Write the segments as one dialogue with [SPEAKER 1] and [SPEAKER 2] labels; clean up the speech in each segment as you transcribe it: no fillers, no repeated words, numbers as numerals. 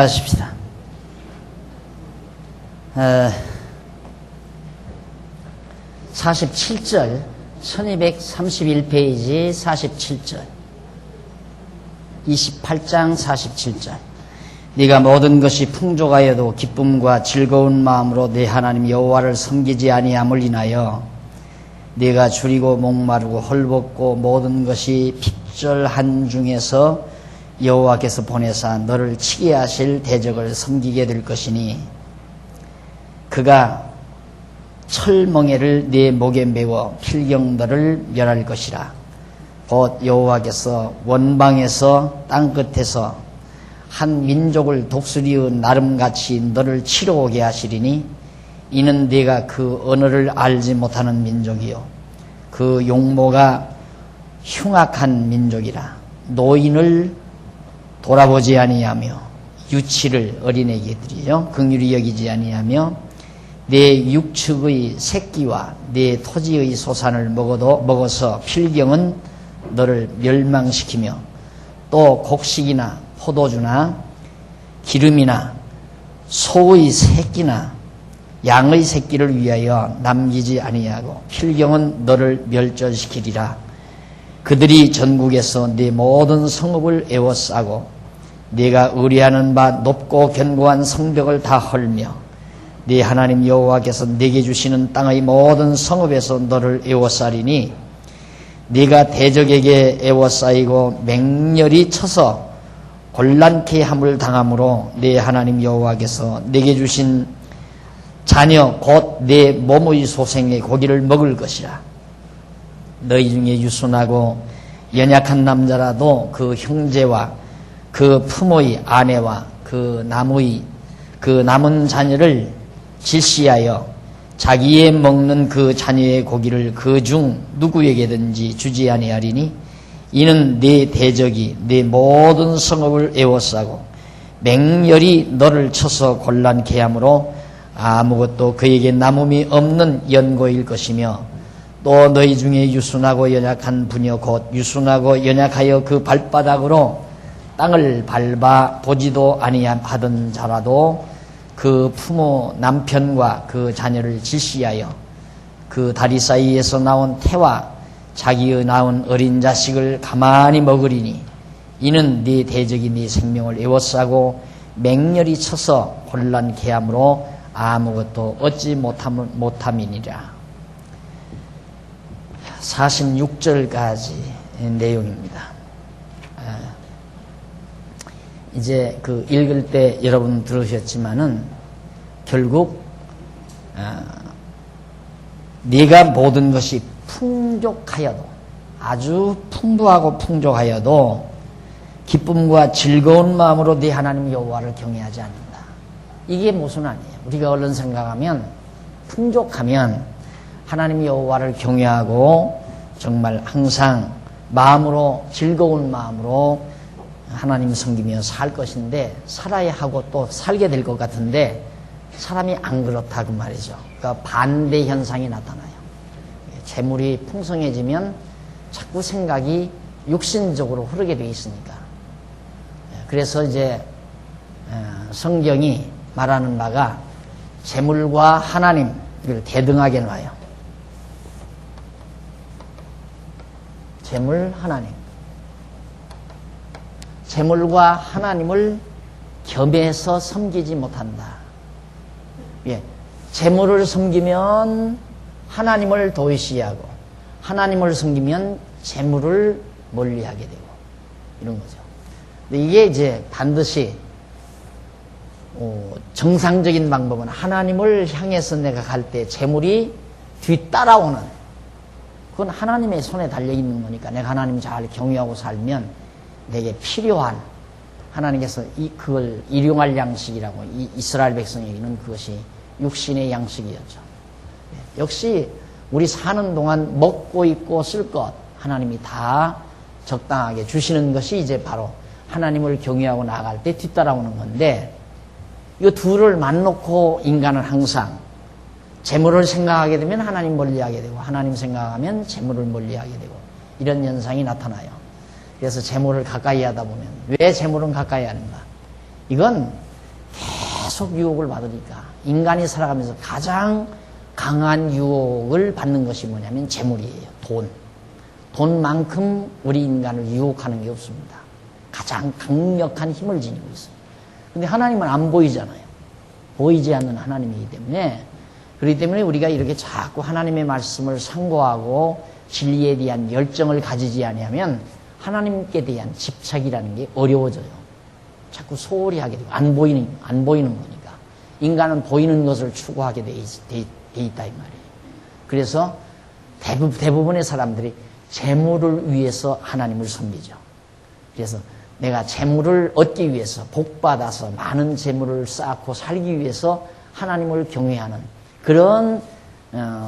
[SPEAKER 1] 하십시다. 47절 1231페이지 47절 28장 47절 네가 모든 것이 풍족하여도 기쁨과 즐거운 마음으로 네 하나님 여호와를 섬기지 아니함을 인하여 네가 줄이고 목마르고 헐벗고 모든 것이 핍절한 중에서 여호와께서 보내사 너를 치게 하실 대적을 섬기게 될 것이니 그가 철멍에를 네 목에 메워 필경들을 멸할 것이라. 곧 여호와께서 원방에서 땅끝에서 한 민족을 독수리의 나름같이 너를 치러 오게 하시리니 이는 네가 그 언어를 알지 못하는 민족이요 그 용모가 흉악한 민족이라. 노인을 돌아보지 아니하며 유치를 어린애에게 드리죠 긍휼히 여기지 아니하며 내 육축의 새끼와 내 토지의 소산을 먹어서 필경은 너를 멸망시키며 또 곡식이나 포도주나 기름이나 소의 새끼나 양의 새끼를 위하여 남기지 아니하고 필경은 너를 멸절시키리라. 그들이 전국에서 네 모든 성읍을 에워싸고 네가 의뢰하는 바 높고 견고한 성벽을 다 헐며 네 하나님 여호와께서 네게 주시는 땅의 모든 성읍에서 너를 에워싸리니 네가 대적에게 에워싸이고 맹렬히 쳐서 곤란케 함을 당함으로 네 하나님 여호와께서 네게 주신 자녀 곧 네 몸의 소생의 고기를 먹을 것이라. 너희 중에 유순하고 연약한 남자라도 그 형제와 그 품의 아내와 그 남은 자녀를 질시하여 자기의 먹는 그 자녀의 고기를 그 중 누구에게든지 주지 아니하리니 이는 네 대적이 네 모든 성읍을 에워싸고 맹렬히 너를 쳐서 곤란케 함으로 아무것도 그에게 남음이 없는 연고일 것이며 또 너희 중에 유순하고 연약한 부녀 곧 유순하고 연약하여 그 발바닥으로 땅을 밟아 보지도 아니하던 자라도 그 부모 남편과 그 자녀를 질시하여 그 다리 사이에서 나온 태와 자기의 낳은 어린 자식을 가만히 먹으리니 이는 네 대적이 네 생명을 에워싸고 맹렬히 쳐서 곤란케 함으로 아무것도 얻지 못함이니라. 46절까지 내용입니다. 이제 그 읽을 때 여러분 들으셨지만은 결국 네가 모든 것이 풍족하여도 아주 풍부하고 풍족하여도 기쁨과 즐거운 마음으로 네 하나님 여호와를 경외하지 않는다. 이게 무슨 아니에요. 우리가 얼른 생각하면 풍족하면 하나님 여호와를 경외하고 정말 항상 마음으로 즐거운 마음으로 하나님 섬기며 살 것인데 살아야 하고 또 살게 될 것 같은데 사람이 안 그렇다 그 말이죠. 그러니까 반대 현상이 나타나요. 재물이 풍성해지면 자꾸 생각이 육신적으로 흐르게 돼 있으니까. 그래서 이제 성경이 말하는 바가 재물과 하나님을 대등하게 놔요. 재물, 하나님. 재물과 하나님을 겸해서 섬기지 못한다. 재물을 섬기면 하나님을 도외시하고 하나님을 섬기면 재물을 멀리하게 되고 이런 거죠. 근데 이게 이제 반드시 정상적인 방법은 하나님을 향해서 내가 갈 때 재물이 뒤따라오는 그건 하나님의 손에 달려있는 거니까 내가 하나님 잘 경외하고 살면 내게 필요한 하나님께서 그걸 일용할 양식이라고 이스라엘 백성에게는 그것이 육신의 양식이었죠. 역시 우리 사는 동안 먹고 입고 쓸 것 하나님이 다 적당하게 주시는 것이 이제 바로 하나님을 경외하고 나아갈 때 뒤따라오는 건데 이 둘을 맞놓고 인간은 항상 재물을 생각하게 되면 하나님 멀리하게 되고 하나님 생각하면 재물을 멀리하게 되고 이런 현상이 나타나요. 그래서 재물을 가까이 하다 보면 왜 재물은 가까이 하는가? 이건 계속 유혹을 받으니까 인간이 살아가면서 가장 강한 유혹을 받는 것이 뭐냐면 재물이에요. 돈. 돈만큼 우리 인간을 유혹하는 게 없습니다. 가장 강력한 힘을 지니고 있어요. 근데 하나님은 안 보이잖아요. 보이지 않는 하나님이기 때문에, 그렇기 때문에 우리가 이렇게 자꾸 하나님의 말씀을 상고하고 진리에 대한 열정을 가지지 아니하면 하나님께 대한 집착이라는 게 어려워져요. 자꾸 소홀히 하게 되고 안 보이는 거니까. 인간은 보이는 것을 추구하게 돼 있다 이 말이에요. 그래서 대부분의 사람들이 재물을 위해서 하나님을 섬기죠. 그래서 내가 재물을 얻기 위해서 복받아서 많은 재물을 쌓고 살기 위해서 하나님을 경외하는 그런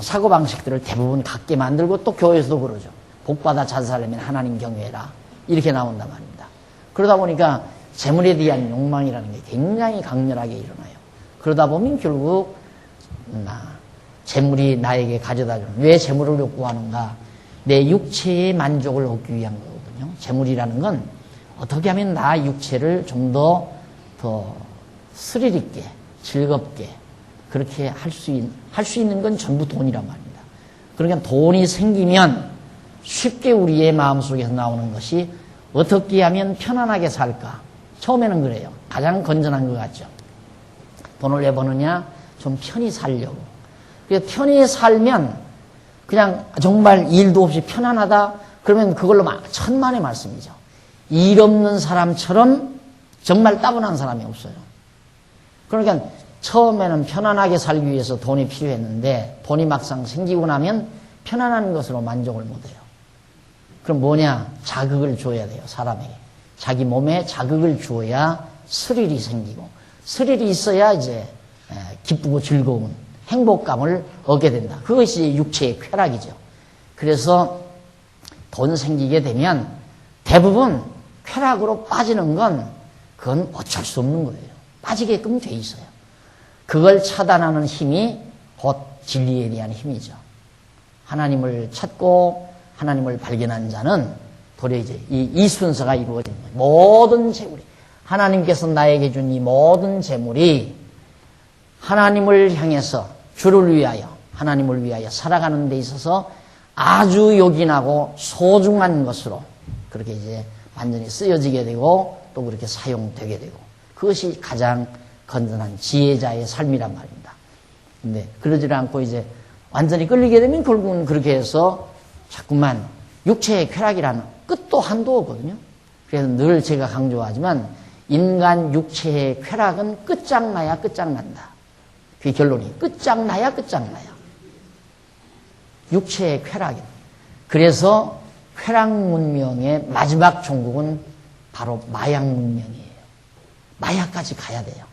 [SPEAKER 1] 사고방식들을 대부분 갖게 만들고, 또 교회에서도 그러죠. 복받아 잘 살려면 하나님 경외해라, 이렇게 나온단 말입니다. 그러다 보니까 재물에 대한 욕망이라는 게 굉장히 강렬하게 일어나요. 그러다 보면 결국 재물이 나에게 가져다 주는, 왜 재물을 욕구하는가? 내 육체의 만족을 얻기 위한 거거든요. 재물이라는 건 어떻게 하면 나 육체를 좀 더 스릴 있게, 즐겁게 그렇게 할 수 있는 건 전부 돈이란 말입니다. 그러니까 돈이 생기면 쉽게 우리의 마음속에서 나오는 것이 어떻게 하면 편안하게 살까? 처음에는 그래요. 가장 건전한 것 같죠. 돈을 왜 버느냐? 좀 편히 살려고. 그래서 편히 살면 그냥 정말 일도 없이 편안하다? 그러면 그걸로 천만의 말씀이죠. 일 없는 사람처럼 정말 따분한 사람이 없어요. 그러니까 처음에는 편안하게 살기 위해서 돈이 필요했는데 돈이 막상 생기고 나면 편안한 것으로 만족을 못해요. 그럼 뭐냐? 자극을 줘야 돼요. 사람에게. 자기 몸에 자극을 주어야 스릴이 생기고, 스릴이 있어야 이제 기쁘고 즐거운 행복감을 얻게 된다. 그것이 육체의 쾌락이죠. 그래서 돈 생기게 되면 대부분 쾌락으로 빠지는 건 그건 어쩔 수 없는 거예요. 빠지게끔 돼 있어요. 그걸 차단하는 힘이 곧 진리에 대한 힘이죠. 하나님을 찾고 하나님을 발견한 자는 도리어 이제 이 순서가 이루어진 거예요. 모든 재물이, 하나님께서 나에게 준 이 모든 재물이 하나님을 향해서, 주를 위하여, 하나님을 위하여 살아가는 데 있어서 아주 요긴하고 소중한 것으로 그렇게 이제 완전히 쓰여지게 되고 또 그렇게 사용되게 되고, 그것이 가장 건전한 지혜자의 삶이란 말입니다. 근데 그러지 않고 이제 완전히 끌리게 되면 결국은 그렇게 해서 자꾸만 육체의 쾌락이라는 끝도 한도 없거든요. 그래서 늘 제가 강조하지만 인간 육체의 쾌락은 끝장나야 끝장난다. 그게 결론이. 끝장나야 끝장나야. 육체의 쾌락이. 그래서 쾌락 문명의 마지막 종국은 바로 마약 문명이에요. 마약까지 가야 돼요.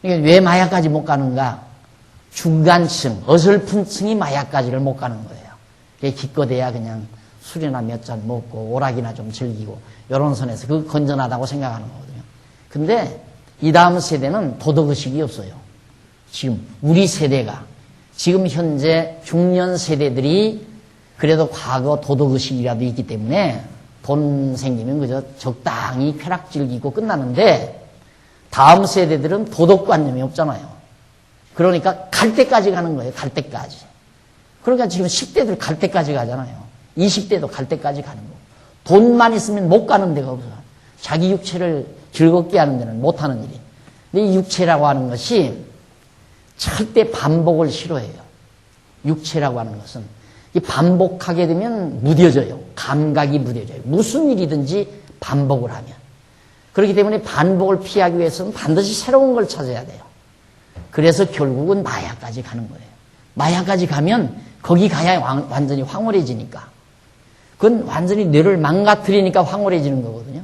[SPEAKER 1] 그러니까 왜 마약까지 못 가는가? 중간층, 어설픈 층이 마약까지를 못 가는 거예요. 기껏해야 그냥 술이나 몇 잔 먹고 오락이나 좀 즐기고 이런 선에서 그거 건전하다고 생각하는 거거든요. 근데 이 다음 세대는 도덕의식이 없어요. 지금 우리 세대가, 지금 현재 중년 세대들이 그래도 과거 도덕의식이라도 있기 때문에 돈 생기면 그저 적당히 쾌락 즐기고 끝나는데, 다음 세대들은 도덕관념이 없잖아요. 그러니까 갈 때까지 가는 거예요. 갈 때까지. 그러니까 지금 10대들 갈 때까지 가잖아요. 20대도 갈 때까지 가는 거고. 돈만 있으면 못 가는 데가 없어요. 자기 육체를 즐겁게 하는 데는 못 하는 일이. 근데 이 육체라고 하는 것이 절대 반복을 싫어해요. 육체라고 하는 것은 이 반복하게 되면 무뎌져요. 감각이 무뎌져요. 무슨 일이든지 반복을 하면. 그렇기 때문에 반복을 피하기 위해서는 반드시 새로운 걸 찾아야 돼요. 그래서 결국은 마약까지 가는 거예요. 마약까지 가면 거기 가야 완전히 황홀해지니까. 그건 완전히 뇌를 망가뜨리니까 황홀해지는 거거든요.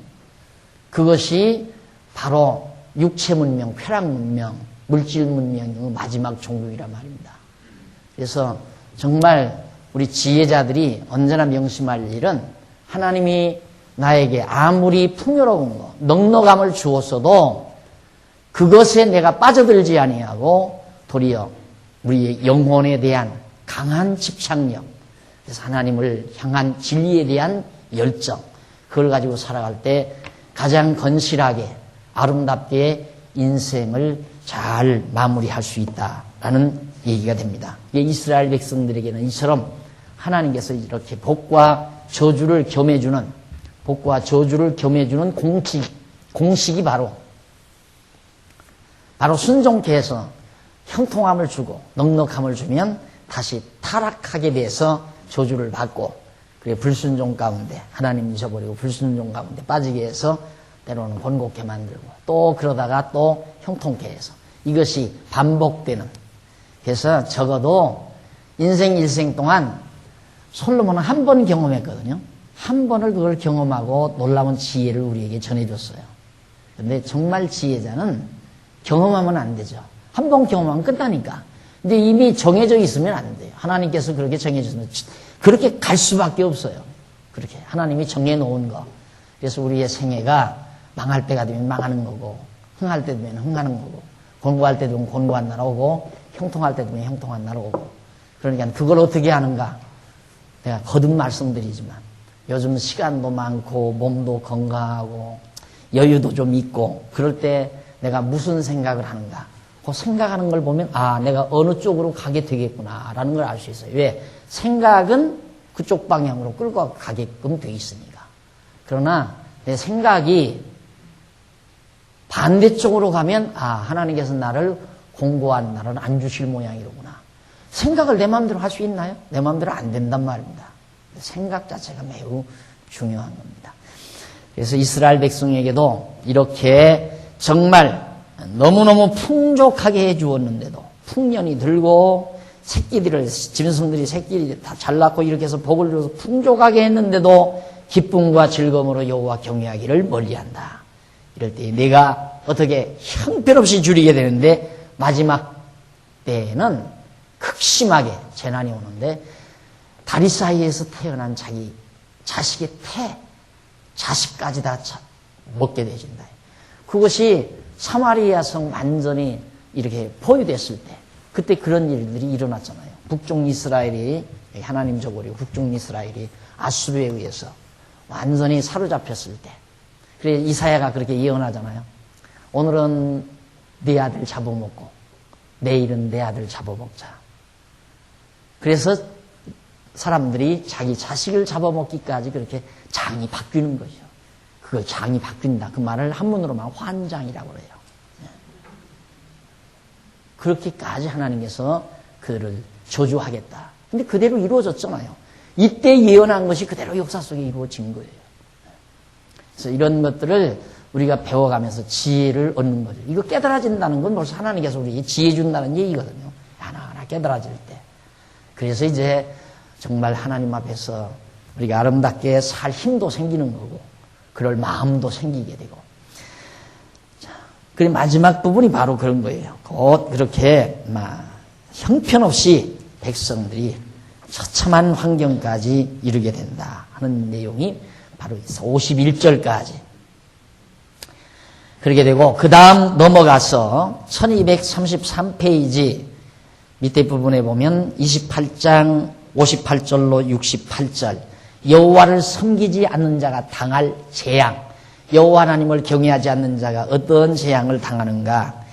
[SPEAKER 1] 그것이 바로 육체 문명, 쾌락 문명, 물질 문명의 마지막 종국이란 말입니다. 그래서 정말 우리 지혜자들이 언제나 명심할 일은, 하나님이 나에게 아무리 풍요로운 거, 넉넉함을 주었어도 그것에 내가 빠져들지 아니하고 도리어 우리의 영혼에 대한 강한 집착력, 그래서 하나님을 향한 진리에 대한 열정, 그걸 가지고 살아갈 때 가장 건실하게 아름답게 인생을 잘 마무리할 수 있다라는 얘기가 됩니다. 이스라엘 백성들에게는 이처럼 하나님께서 이렇게 복과 저주를 겸해주는 공식이 바로 순종케 해서 형통함을 주고 넉넉함을 주면 다시 타락하게 돼서 저주를 받고, 그래 불순종 가운데 하나님 잊어버리고 불순종 가운데 빠지게 해서 때로는 번곡해 만들고, 또 그러다가 또 형통케 해서, 이것이 반복되는. 그래서 적어도 인생 일생 동안 솔로몬은 한 번 경험했거든요. 한 번을 그걸 경험하고 놀라운 지혜를 우리에게 전해줬어요. 근데 정말 지혜자는 경험하면 안 되죠. 한 번 경험하면 끝나니까. 근데 이미 정해져 있으면 안 돼요. 하나님께서 그렇게 정해주시면 그렇게 갈 수밖에 없어요. 그렇게 하나님이 정해놓은 거. 그래서 우리의 생애가 망할 때가 되면 망하는 거고, 흥할 때 되면 흥하는 거고, 곤고할 때 되면 곤고한 날 오고, 형통할 때 되면 형통한 날 오고. 그러니까 그걸 어떻게 하는가? 내가 거듭 말씀드리지만 요즘 시간도 많고 몸도 건강하고 여유도 좀 있고, 그럴 때 내가 무슨 생각을 하는가? 그 생각하는 걸 보면 내가 어느 쪽으로 가게 되겠구나 라는 걸 알 수 있어요. 왜? 생각은 그쪽 방향으로 끌고 가게끔 돼 있으니까. 그러나 내 생각이 반대쪽으로 가면 하나님께서 나를 공고한 나를 안 주실 모양이로구나. 생각을 내 마음대로 할 수 있나요? 내 마음대로 안 된단 말입니다. 생각 자체가 매우 중요한 겁니다. 그래서 이스라엘 백성에게도 이렇게 정말 너무너무 풍족하게 해주었는데도, 풍년이 들고 짐승들이 새끼들이 다 잘 낳고 이렇게 해서 복을 줘서 풍족하게 했는데도 기쁨과 즐거움으로 여호와 경외하기를 멀리한다. 이럴 때 내가 어떻게 형편없이 줄이게 되는데, 마지막 때에는 극심하게 재난이 오는데 다리 사이에서 태어난 자기 자식의 자식까지 다 먹게 되어진다. 그것이 사마리아 성 완전히 이렇게 포위됐을 때, 그때 그런 일들이 일어났잖아요. 북쪽 이스라엘이, 하나님 저버리고 북쪽 이스라엘이 아수르에 의해서 완전히 사로잡혔을 때, 그래 이사야가 그렇게 예언하잖아요. 오늘은 네 아들 잡아먹고 내일은 내 아들 잡아먹자. 그래서 사람들이 자기 자식을 잡아먹기까지 그렇게 장이 바뀌는 거죠. 그걸 장이 바뀐다. 그 말을 한문으로 말하면 환장이라고 그래요. 그렇게까지 하나님께서 그를 저주하겠다. 근데 그대로 이루어졌잖아요. 이때 예언한 것이 그대로 역사 속에 이루어진 거예요. 그래서 이런 것들을 우리가 배워가면서 지혜를 얻는 거죠. 이거 깨달아진다는 건 벌써 하나님께서 우리에게 지혜 준다는 얘기거든요. 하나하나 깨달아질 때. 그래서 이제 정말 하나님 앞에서 우리가 아름답게 살 힘도 생기는 거고, 그럴 마음도 생기게 되고. 자, 그리고 마지막 부분이 바로 그런 거예요. 곧 그렇게 형편없이 백성들이 처참한 환경까지 이르게 된다 하는 내용이 바로 51절까지 그렇게 되고, 그 다음 넘어가서 1233페이지 밑에 부분에 보면 28장 58절로 68절, 여호와를 섬기지 않는 자가 당할 재앙, 여호와 하나님을 경외하지 않는 자가 어떤 재앙을 당하는가.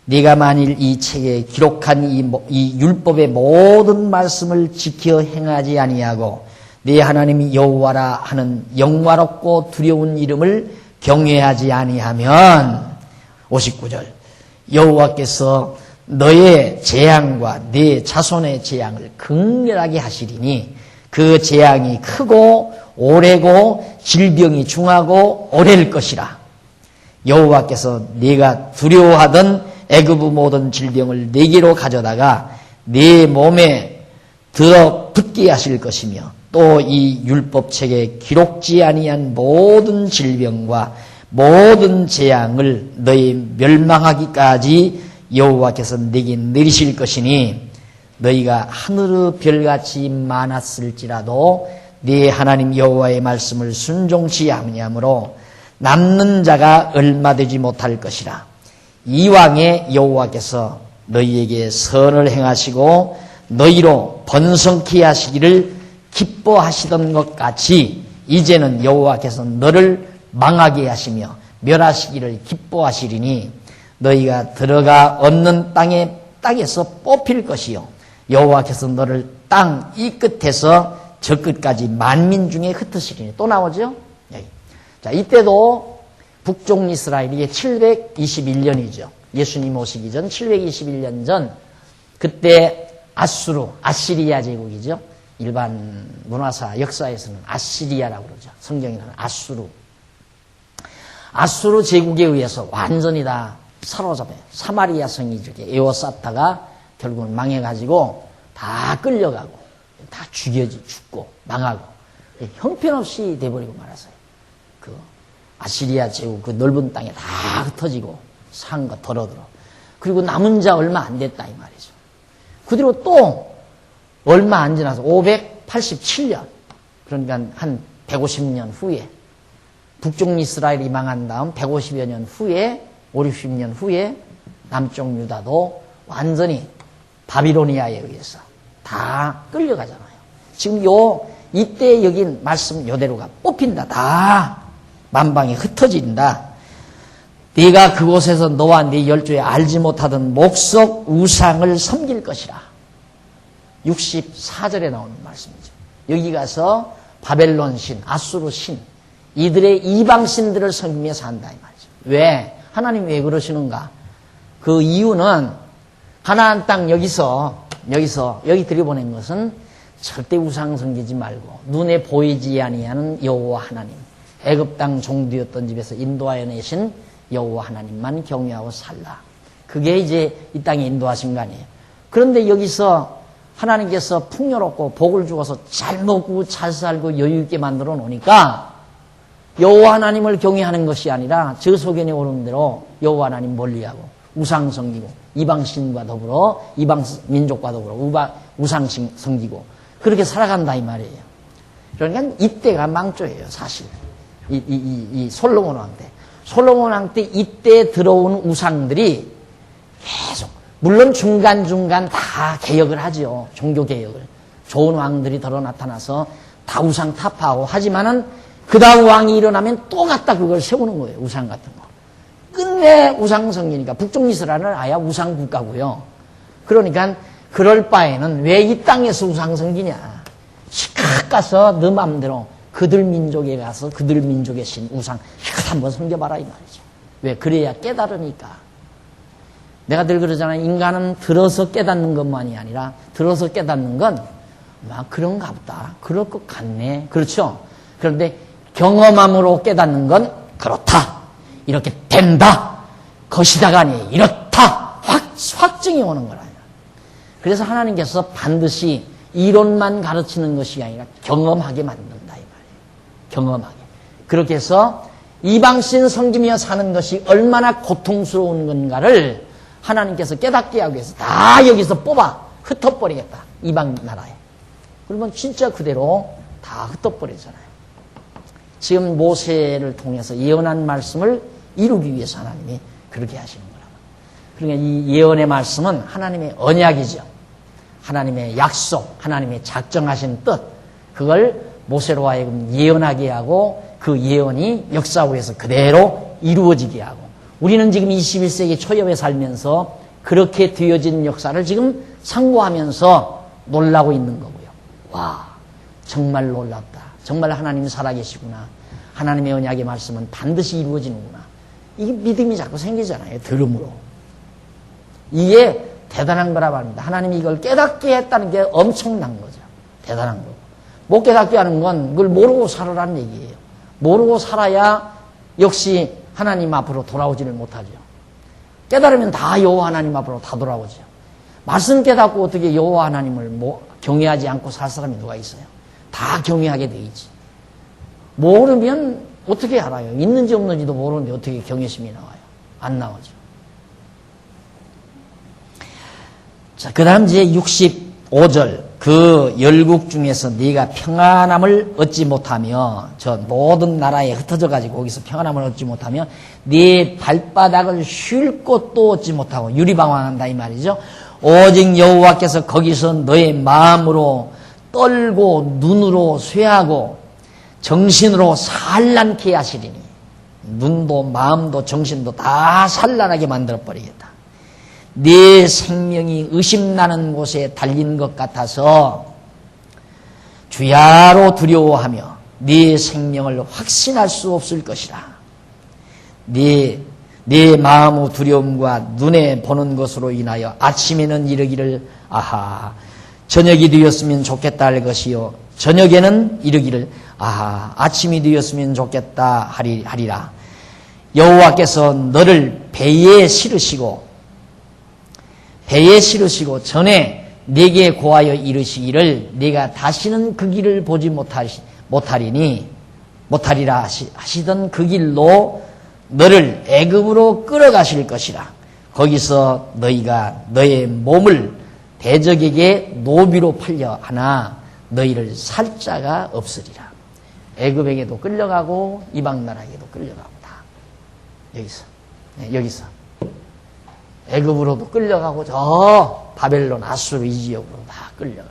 [SPEAKER 1] 네가 만일 이 책에 기록한 이 율법의 모든 말씀을 지켜 행하지 아니하고 네 하나님 여호와라 하는 영화롭고 두려운 이름을 경외하지 아니하면, 59절, 여호와께서 너의 재앙과 네 자손의 재앙을 극렬하게 하시리니 그 재앙이 크고 오래고 질병이 중하고 오래일 것이라. 여호와께서 네가 두려워하던 애굽의 모든 질병을 네게로 가져다가 네 몸에 들어붙게 하실 것이며, 또 이 율법책에 기록지 아니한 모든 질병과 모든 재앙을 너희 멸망하기까지 여호와께서 네게 내리실 것이니, 너희가 하늘의 별같이 많았을지라도 네 하나님 여호와의 말씀을 순종치 아니하므로 남는 자가 얼마 되지 못할 것이라. 이왕에 여호와께서 너희에게 선을 행하시고 너희로 번성케 하시기를 기뻐하시던 것 같이 이제는 여호와께서 너를 망하게 하시며 멸하시기를 기뻐하시리니 너희가 들어가 얻는 땅에서 뽑힐 것이요 여호와께서 너를 땅 이 끝에서 저 끝까지 만민 중에 흩으시리니. 또 나오죠? 여기. 자, 이때도 북쪽 이스라엘, 이게 721년이죠. 예수님 오시기 전 721년 전, 그때 아시리아 제국이죠. 일반 문화사 역사에서는 아시리아라고 그러죠. 성경에는 아수르 제국에 의해서 완전히 다 사로잡아요. 사마리아 성이 이렇게 에워쌌다가 결국은 망해가지고 다 끌려가고 다 죽고 망하고 형편없이 돼버리고 말았어요. 그 아시리아 제국 그 넓은 땅에 다 흩어지고 산 거 덜어들어. 그리고 남은 자 얼마 안 됐다 이 말이죠. 그 뒤로 또 얼마 안 지나서 587년, 그러니까 한 150년 후에 북쪽 이스라엘이 망한 다음 150여 년 후에 50년 후에 남쪽 유다도 완전히 바빌로니아에 의해서 다 끌려가잖아요. 지금 이때 여긴 말씀 요대로가 뽑힌다. 다 만방에 흩어진다. 네가 그곳에서 너와 네 열조에 알지 못하던 목석 우상을 섬길 것이라. 64절에 나오는 말씀이죠. 여기 가서 바벨론 신, 아수르 신, 이들의 이방 신들을 섬기며 산다 이 말이죠. 왜? 하나님 왜 그러시는가? 그 이유는 가나안 땅 여기 들여보낸 것은 절대 우상 섬기지 말고 눈에 보이지 아니하는 여호와 하나님, 애굽 땅 종되었던 집에서 인도하여 내신 여호와 하나님만 경외하고 살라. 그게 이제 이 땅에 인도하신 거 아니에요. 그런데 여기서 하나님께서 풍요롭고 복을 주어서 잘 먹고 잘 살고 여유 있게 만들어 놓으니까 여호와 하나님을 경외하는 것이 아니라 저 소견에 오른 대로 여호와 하나님 멀리하고 우상 섬기고 이방신과 더불어 이방 민족과 더불어 우상 섬기고 그렇게 살아간다 이 말이에요. 그러니까 이때가 망조예요, 사실. 이 솔로몬 왕 때. 솔로몬 왕 때 이때 들어온 우상들이 계속, 물론 중간중간 다 개혁을 하죠. 종교 개혁을. 좋은 왕들이 들어 나타나서 다 우상 타파하고 하지만은 그 다음 왕이 일어나면 또 갖다 그걸 세우는 거예요. 우상 같은 거. 끝내 우상 성기니까 북쪽 이스라엘은 아예 우상 국가고요. 그러니까 그럴 바에는 왜 이 땅에서 우상 성기냐. 시각 가서 너 맘대로 그들 민족에 가서 그들 민족의 신 우상 한번 섬겨봐라 이 말이죠. 왜? 그래야 깨달으니까. 내가 늘 그러잖아요. 인간은 들어서 깨닫는 것만이 아니라 들어서 깨닫는 건 막 그런가 보다. 그럴 것 같네. 그렇죠? 그런데 경험함으로 깨닫는 건 그렇다. 이렇게 된다. 것이다가 아니 이렇다. 확증이 오는 거라. 그래서 하나님께서 반드시 이론만 가르치는 것이 아니라 경험하게 만든다 이 말이에요. 경험하게. 그렇게 해서 이방신 섬기며 사는 것이 얼마나 고통스러운 건가를 하나님께서 깨닫게 하기 위해서 다 여기서 뽑아 흩어버리겠다. 이방 나라에. 그러면 진짜 그대로 다 흩어버리잖아요. 지금 모세를 통해서 예언한 말씀을 이루기 위해서 하나님이 그렇게 하시는 거라고. 그러니까 이 예언의 말씀은 하나님의 언약이죠. 하나님의 약속, 하나님의 작정하신 뜻, 그걸 모세로 하여금 예언하게 하고 그 예언이 역사후에서 그대로 이루어지게 하고, 우리는 지금 21세기 초엽에 살면서 그렇게 되어진 역사를 지금 상고하면서 놀라고 있는 거고요. 와, 정말 놀랍다. 정말 하나님이 살아계시구나. 하나님의 언약의 말씀은 반드시 이루어지는구나. 이게 믿음이 자꾸 생기잖아요. 들음으로. 이게 대단한 거라고 합니다. 하나님이 이걸 깨닫게 했다는 게 엄청난 거죠. 대단한 거고. 못 깨닫게 하는 건 그걸 모르고 살아라는 얘기예요. 모르고 살아야 역시 하나님 앞으로 돌아오지를 못하죠. 깨달으면 다 여호와 하나님 앞으로 다 돌아오죠. 말씀 깨닫고 어떻게 여호와 하나님을 경외하지 않고 살 사람이 누가 있어요? 다 경외하게 돼 있지. 모르면 어떻게 알아요? 있는지 없는지도 모르는데 어떻게 경외심이 나와요? 안 나오죠. 자, 그 다음 이제 65절. 그 열국 중에서 네가 평안함을 얻지 못하며, 저 모든 나라에 흩어져 가지고 거기서 평안함을 얻지 못하며 네 발바닥을 쉴 곳도 얻지 못하고 유리방황한다 이 말이죠. 오직 여호와께서 거기서 너의 마음으로 떨고 눈으로 쇠하고 정신으로 산란케 하시리니. 눈도 마음도 정신도 다 산란하게 만들어버리겠다. 네 생명이 의심나는 곳에 달린 것 같아서 주야로 두려워하며 네 생명을 확신할 수 없을 것이라. 네 마음의 두려움과 눈에 보는 것으로 인하여 아침에는 이르기를 아하 저녁이 되었으면 좋겠다 할 것이요 저녁에는 이르기를 아하 아침이 되었으면 좋겠다 하리라. 여호와께서 너를 배에 실으시고 전에 내게 고하여 이르시기를 내가 다시는 그 길을 보지 못하리라 하시던 그 길로 너를 애굽으로 끌어가실 것이라. 거기서 너희가 너의 몸을 대적에게 노비로 팔려 하나 너희를 살 자가 없으리라. 애굽에게도 끌려가고 이방 나라에게도 끌려가고 다 여기서 애굽으로도 끌려가고 저 바벨론 아수르 이 지역으로 다 끌려가고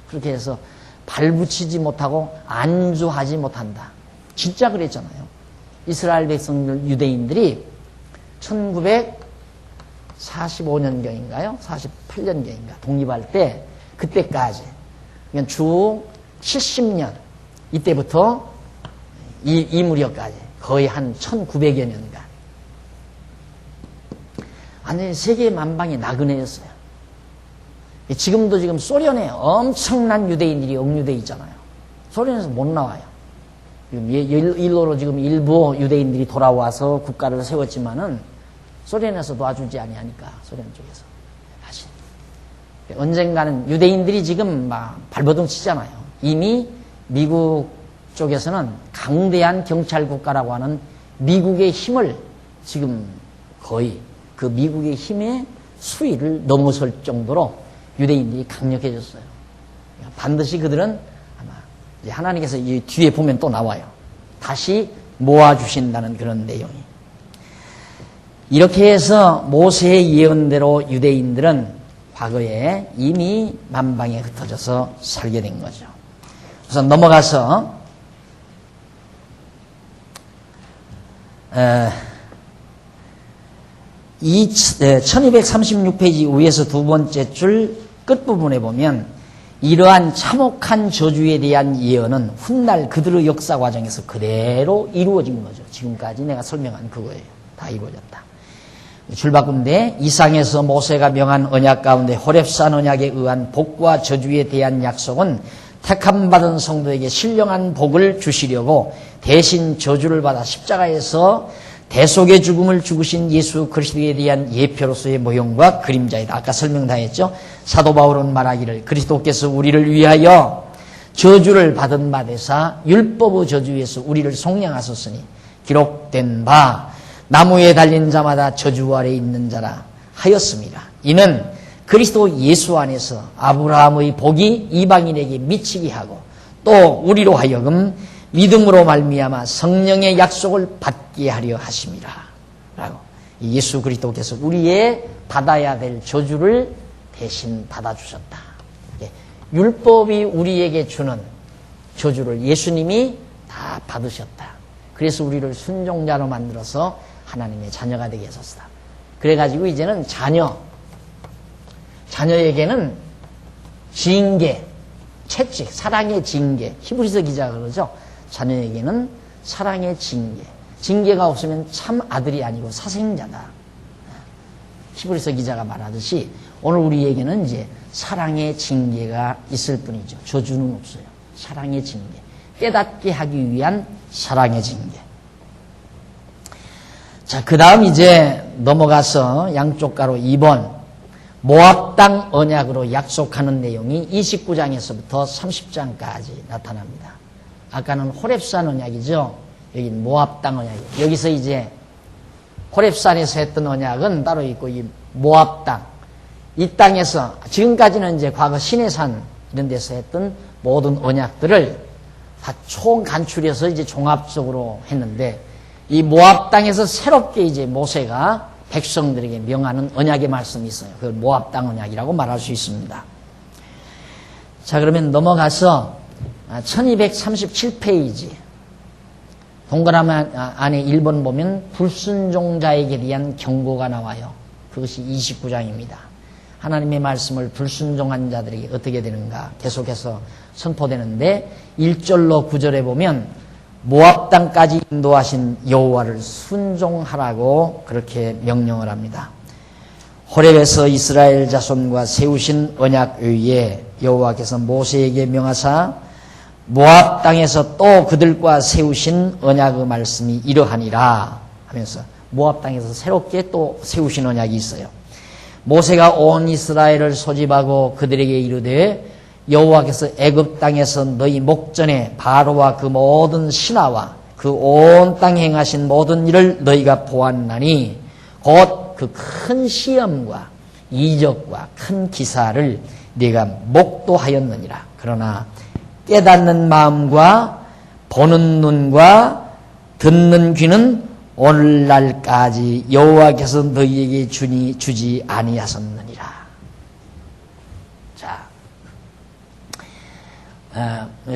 [SPEAKER 1] 그렇게 해서 발붙이지 못하고 안주하지 못한다. 진짜 그랬잖아요. 이스라엘 백성들 유대인들이 1945년경인가요? 48년경인가 독립할 때 그때까지 그냥 쭉 70년 이때부터 이 무렵까지 거의 한 1900여 년간 완전히 세계 만방이 나그네였어요. 지금도 지금 소련에 엄청난 유대인들이 억류돼 있잖아요. 소련에서 못 나와요. 일로로 지금 일부 유대인들이 돌아와서 국가를 세웠지만은 소련에서 도와주지 아니하니까 소련 쪽에서 다시 언젠가는 유대인들이 지금 막 발버둥 치잖아요. 이미 미국 쪽에서는 강대한 경찰 국가라고 하는 미국의 힘을 지금 거의 그 미국의 힘의 수위를 넘어설 정도로 유대인들이 강력해졌어요. 반드시 그들은 아마 이제 하나님께서 이 뒤에 보면 또 나와요. 다시 모아주신다는 그런 내용이. 이렇게 해서 모세의 예언대로 유대인들은 과거에 이미 만방에 흩어져서 살게 된 거죠. 우선 넘어가서 1236페이지 위에서 두 번째 줄 끝부분에 보면 이러한 참혹한 저주에 대한 예언은 훗날 그들의 역사 과정에서 그대로 이루어진 거죠. 지금까지 내가 설명한 그거예요. 다 이루어졌다. 줄 바꾼데 이상에서 모세가 명한 언약 가운데 호렙산 언약에 의한 복과 저주에 대한 약속은 택함받은 성도에게 신령한 복을 주시려고 대신 저주를 받아 십자가에서 대속의 죽음을 죽으신 예수 그리스도에 대한 예표로서의 모형과 그림자이다. 아까 설명 다 했죠. 사도 바울은 말하기를 그리스도께서 우리를 위하여 저주를 받은 바 되사 율법의 저주에서 우리를 속량하셨으니 기록된 바 나무에 달린 자마다 저주 아래 있는 자라 하였습니다. 이는 그리스도 예수 안에서 아브라함의 복이 이방인에게 미치게 하고 또 우리로 하여금 믿음으로 말미암아 성령의 약속을 받게 하려 하심이라. 라고 예수 그리스도께서 우리의 받아야 될 저주를 대신 받아주셨다. 율법이 우리에게 주는 저주를 예수님이 다 받으셨다. 그래서 우리를 순종자로 만들어서 하나님의 자녀가 되게 하셨다. 그래가지고 이제는 자녀에게는 징계, 채찍, 사랑의 징계. 히브리서 기자가 그러죠. 자녀에게는 사랑의 징계. 징계가 없으면 참 아들이 아니고 사생자다. 히브리서 기자가 말하듯이 오늘 우리에게는 이제 사랑의 징계가 있을 뿐이죠. 저주는 없어요. 사랑의 징계. 깨닫게 하기 위한 사랑의 징계. 자, 그 다음 이제 넘어가서 양쪽 가로 2번 모압 땅 언약으로 약속하는 내용이 29장에서부터 30장까지 나타납니다. 아까는 호렙산 언약이죠. 여기 모압 땅 언약이에요. 여기서 이제 호렙산에서 했던 언약은 따로 있고 이 모압 땅, 이 땅에서 지금까지는 이제 과거 시내산 이런 데서 했던 모든 언약들을 다 총 간추려서 이제 종합적으로 했는데 이 모압 땅에서 새롭게 이제 모세가 백성들에게 명하는 언약의 말씀이 있어요. 그걸 모압 땅 언약이라고 말할 수 있습니다. 자, 그러면 넘어가서 1237페이지 동그라미 안에 1번 보면 불순종자에게 대한 경고가 나와요. 그것이 29장입니다. 하나님의 말씀을 불순종한 자들이 어떻게 되는가 계속해서 선포되는데 1절로 9절에 보면 모압 땅까지 인도하신 여호와를 순종하라고 그렇게 명령을 합니다. 호렙에서 이스라엘 자손과 세우신 언약 위에 여호와께서 모세에게 명하사 모압 땅에서 또 그들과 세우신 언약의 말씀이 이러하니라 하면서 모압 땅에서 새롭게 또 세우신 언약이 있어요. 모세가 온 이스라엘을 소집하고 그들에게 이르되 여호와께서 애굽 땅에서 너희 목전에 바로와 그 모든 신하와 그 온 땅에 행하신 모든 일을 너희가 보았나니 곧 그 큰 시험과 이적과 큰 기사를 네가 목도하였느니라. 그러나 깨닫는 마음과 보는 눈과 듣는 귀는 오늘날까지 여호와께서 너희에게 주지 아니하셨느니라. 자,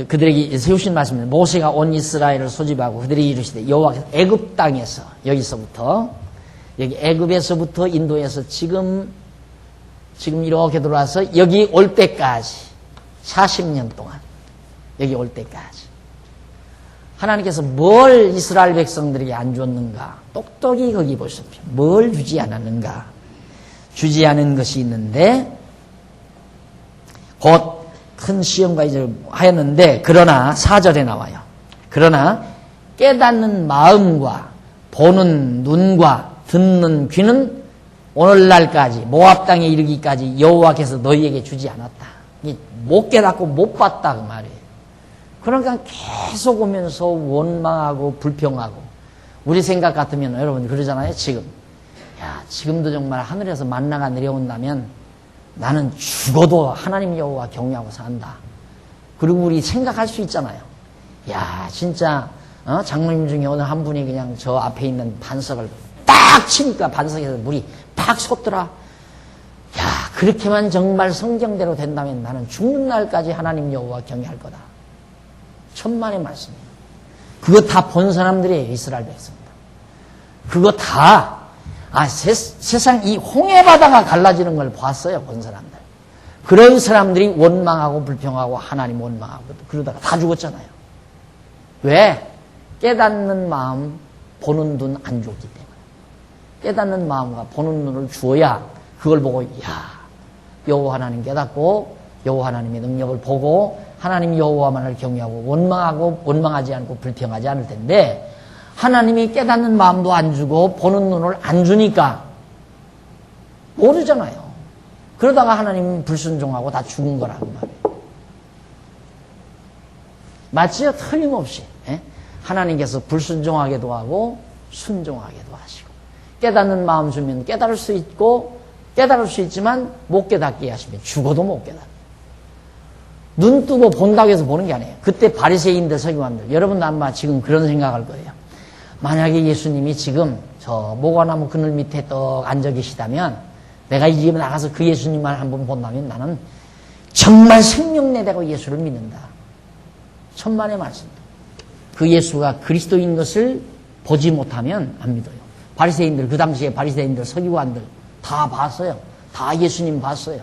[SPEAKER 1] 그들에게 세우신 말씀입니다. 모세가 온 이스라엘을 소집하고 그들이 이르시되 여호와께서 애굽 땅에서 여기 애굽에서부터 인도에서 지금 이렇게 들어와서 여기 올 때까지 40년 동안 여기 올 때까지 하나님께서 뭘 이스라엘 백성들에게 안 줬는가? 똑똑히 거기 보십시오. 뭘 주지 않았는가? 주지 않은 것이 있는데 곧 큰 시험과 이제 하였는데 그러나 4절에 나와요. 그러나 깨닫는 마음과 보는 눈과 듣는 귀는 오늘날까지 모압 땅에 이르기까지 여호와께서 너희에게 주지 않았다. 못 깨닫고 못 봤다 그 말이에요. 그러니까 계속 오면서 원망하고 불평하고 우리 생각 같으면 여러분 그러잖아요. 지금도 정말 하늘에서 만나가 내려온다면 나는 죽어도 하나님 여호와 경외하고 산다. 그리고 우리 생각할 수 있잖아요. 진짜 장로님 중에 오늘 한 분이 그냥 저 앞에 있는 반석을 딱 치니까 반석에서 물이 팍 솟더라. 그렇게만 정말 성경대로 된다면 나는 죽는 날까지 하나님 여호와 경외할 거다. 천만의 말씀이에요. 그거 다 본 사람들이에요. 이스라엘 백성들. 그거 다 세상 이 홍해바다가 갈라지는 걸 봤어요. 본 사람들. 그런 사람들이 원망하고 불평하고 하나님 원망하고 그러다가 다 죽었잖아요. 왜? 깨닫는 마음, 보는 눈 안 줬기 때문에. 깨닫는 마음과 보는 눈을 주어야 그걸 보고 여호와 하나님 깨닫고 여호와 하나님의 능력을 보고 하나님 여호와만을 경외하고 원망하지 않고 불평하지 않을 텐데 하나님이 깨닫는 마음도 안 주고 보는 눈을 안 주니까 모르잖아요. 그러다가 하나님은 불순종하고 다 죽은 거라고 말이에요. 맞지요? 틀림없이 하나님께서 불순종하게도 하고 순종하게도 하시고 깨닫는 마음 주면 깨달을 수 있고 깨달을 수 있지만 못 깨닫게 하시면 죽어도 못 깨닫게. 눈 뜨고 본다고 해서 보는 게 아니에요. 그때 바리새인들 서기관들 여러분도 아마 지금 그런 생각할 거예요. 만약에 예수님이 지금 저 모과나무 그늘 밑에 떡 앉아 계시다면 내가 이 집에 나가서 그 예수님만 한번 본다면 나는 정말 생명내되고 예수를 믿는다. 천만의 말씀. 그 예수가 그리스도인 것을 보지 못하면 안 믿어요. 바리새인들 그 당시에 바리새인들 서기관들 다 봤어요. 다 예수님 봤어요.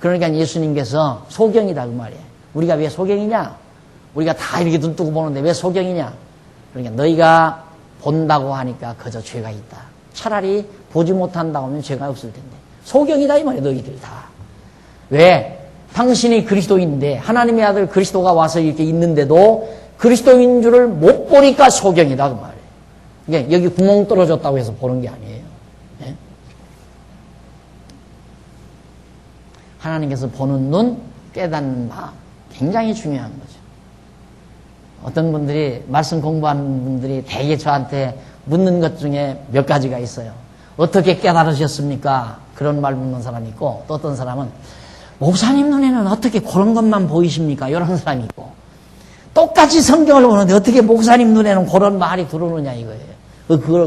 [SPEAKER 1] 그러니까 예수님께서 소경이다 그 말이에요. 우리가 왜 소경이냐? 우리가 다 이렇게 눈 뜨고 보는데 왜 소경이냐? 그러니까 너희가 본다고 하니까 그저 죄가 있다. 차라리 보지 못한다고 하면 죄가 없을 텐데. 소경이다 이 말이에요. 너희들 다. 왜? 당신이 그리스도인인데 하나님의 아들 그리스도가 와서 이렇게 있는데도 그리스도인 줄을 못 보니까 소경이다 그 말이에요. 그러니까 여기 구멍 떨어졌다고 해서 보는 게 아니에요. 네? 하나님께서 보는 눈, 깨닫는 마음 굉장히 중요한 거죠. 어떤 분들이 말씀 공부하는 분들이 대개 저한테 묻는 것 중에 몇 가지가 있어요. 어떻게 깨달으셨습니까? 그런 말 묻는 사람이 있고 또 어떤 사람은 목사님 눈에는 어떻게 그런 것만 보이십니까? 이런 사람이 있고 똑같이 성경을 보는데 어떻게 목사님 눈에는 그런 말이 들어오느냐 이거예요.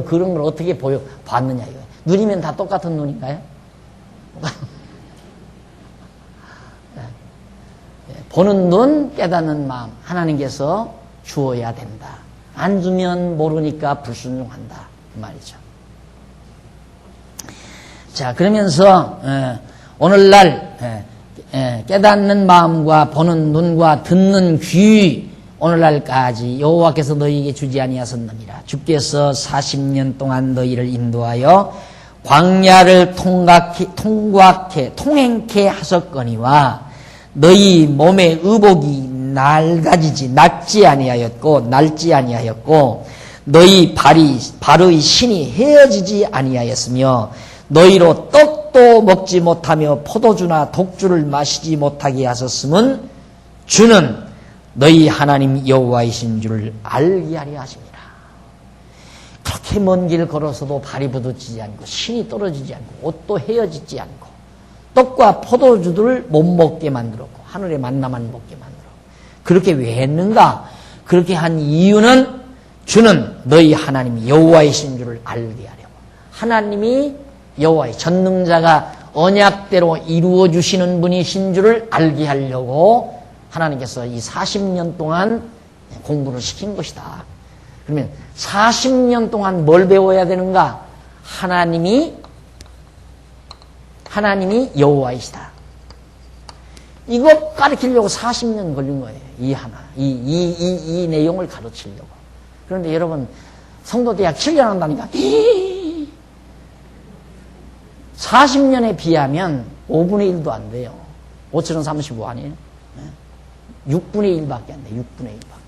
[SPEAKER 1] 그런 걸 어떻게 봤느냐 이거예요. 눈이면 다 똑같은 눈인가요? 보는 눈, 깨닫는 마음 하나님께서 주어야 된다. 안 주면 모르니까 불순종한다. 그 말이죠. 자, 그러면서 오늘날 깨닫는 마음과 보는 눈과 듣는 귀 오늘날까지 여호와께서 너희에게 주지 아니하셨느니라. 주께서 40년 동안 너희를 인도하여 광야를 통행케 하셨거니와 너희 몸의 의복이 낡지 아니하였고 너희 발의 신이 헤어지지 아니하였으며 너희로 떡도 먹지 못하며 포도주나 독주를 마시지 못하게 하셨음은 주는 너희 하나님 여호와이신 줄을 알게 하려 하십니다. 그렇게 먼 길 걸어서도 발이 부딪히지 않고 신이 떨어지지 않고 옷도 헤어지지 않고 떡과 포도주를 못 먹게 만들었고 하늘의 만나만 먹게 만들었고 그렇게 왜 했는가? 그렇게 한 이유는 주는 너희 하나님 여호와이신 줄을 알게 하려고. 하나님이 여호와의 전능자가 언약대로 이루어 주시는 분이신 줄을 알게 하려고 하나님께서 이 40년 동안 공부를 시킨 것이다. 그러면 40년 동안 뭘 배워야 되는가? 하나님이 여호와이시다. 이거 가르치려고 40년 걸린 거예요. 이 내용을 가르치려고. 그런데 여러분, 성도대학 7년 한다니까 40년에 비하면 5분의 1도 안 돼요. 5,035 아니에요? 6분의 1밖에 안 돼요. 6분의 1밖에.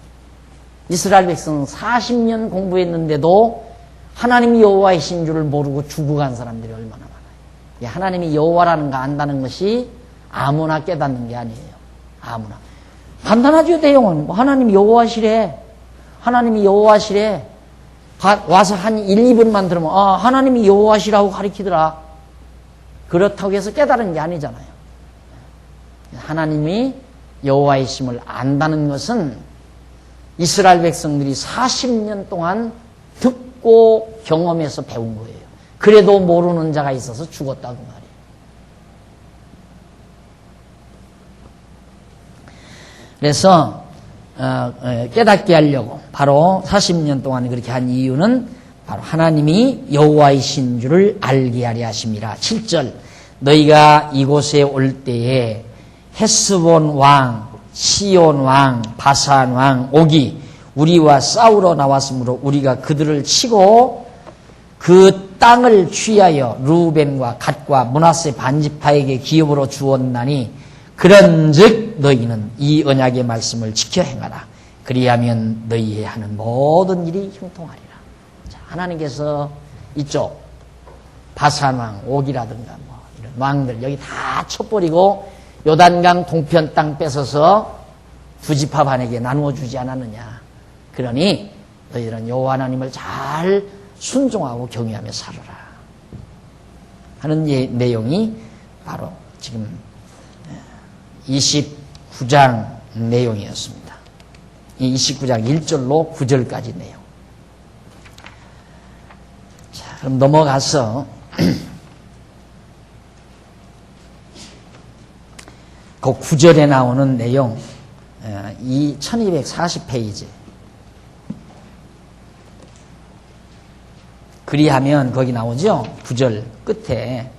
[SPEAKER 1] 이스라엘 백성은 40년 공부했는데도 하나님이 여호와이신 줄을 모르고 죽어간 사람들이 얼마나 많아요. 하나님이 여호와라는 거 안다는 것이 아무나 깨닫는 게 아니에요. 아무나. 간단하죠, 내용은. 하나님이 여호와시래. 하나님이 여호와시래. 와서 한 1, 2분만 들으면 하나님이 여호와시라고 가르치더라. 그렇다고 해서 깨달은 게 아니잖아요. 하나님이 여호와이심을 안다는 것은 이스라엘 백성들이 40년 동안 듣고 경험해서 배운 거예요. 그래도 모르는 자가 있어서 죽었다고 말이에요. 그래서 깨닫게 하려고 바로 40년 동안 그렇게 한 이유는 바로 하나님이 여호와이신 줄을 알게 하려 하심이라. 7절 너희가 이곳에 올 때에 헤스본 왕, 시온 왕, 바산 왕 오기 우리와 싸우러 나왔으므로 우리가 그들을 치고 그 땅을 취하여 루벤과 갓과 므낫세 반지파에게 기업으로 주었나니 그런즉 너희는 이 언약의 말씀을 지켜 행하라. 그리하면 너희의 하는 모든 일이 형통하리라. 자, 하나님께서 이쪽 바산 왕 오기라든가 뭐 이런 왕들 여기 다 쳐버리고 요단강 동편 땅 뺏어서 두 지파 반에게 나누어 주지 않았느냐. 그러니 너희들은 여호와 하나님을 잘 순종하고 경외하며 살아라 하는 내용이 바로 지금 29장 내용이었습니다. 이 29장 1절로 9절까지 내용. 자, 그럼 넘어가서 그 9절에 나오는 내용, 이 1240페이지. 그리하면 거기 나오죠? 9절 끝에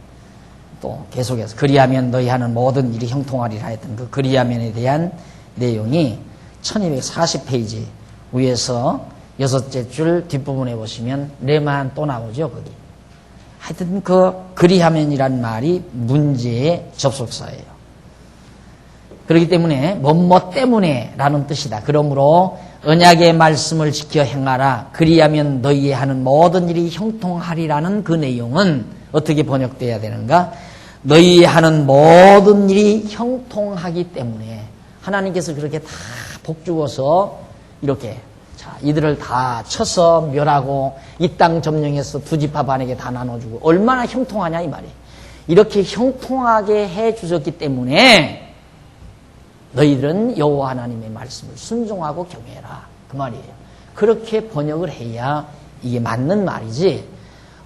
[SPEAKER 1] 또 계속해서 그리하면 너희 하는 모든 일이 형통하리라 했던 그 그리하면에 대한 내용이 1240페이지 위에서 6째 줄 뒷부분에 보시면 레만 또 나오죠, 거기. 하여튼 그 그리하면이란 말이 문제의 접속사예요. 그렇기 때문에 뭐뭐 때문에 라는 뜻이다. 그러므로 언약의 말씀을 지켜 행하라. 그리하면 너희의 하는 모든 일이 형통하리라는 그 내용은 어떻게 번역돼야 되는가? 너희 하는 모든 일이 형통하기 때문에 하나님께서 그렇게 다 복주어서 이렇게 자 이들을 다 쳐서 멸하고 이 땅 점령해서 두 지파 반에게 다 나눠주고 얼마나 형통하냐 이 말이에요. 이렇게 형통하게 해 주셨기 때문에 너희들은 여호와 하나님의 말씀을 순종하고 경외해라 그 말이에요. 그렇게 번역을 해야 이게 맞는 말이지.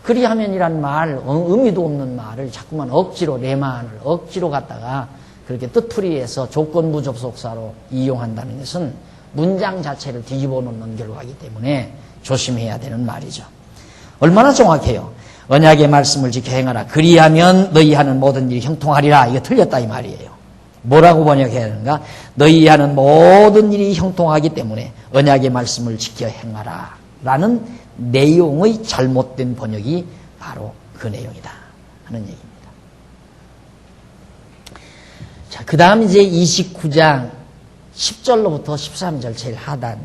[SPEAKER 1] 그리하면이란 말 의미도 없는 말을 자꾸만 억지로 레만을 억지로 갖다가 그렇게 뜻풀이해서 조건부 접속사로 이용한다는 것은 문장 자체를 뒤집어 놓는 결과이기 때문에 조심해야 되는 말이죠. 얼마나 정확해요. 언약의 말씀을 지켜 행하라. 그리하면 너희 하는 모든 일이 형통하리라. 이거 틀렸다 이 말이에요. 뭐라고 번역해야 되는가? 너희 하는 모든 일이 형통하기 때문에 언약의 말씀을 지켜 행하라. 라는 내용의 잘못된 번역이 바로 그 내용이다 하는 얘기입니다. 자, 그 다음 이제 29장 10절로부터 13절 제일 하단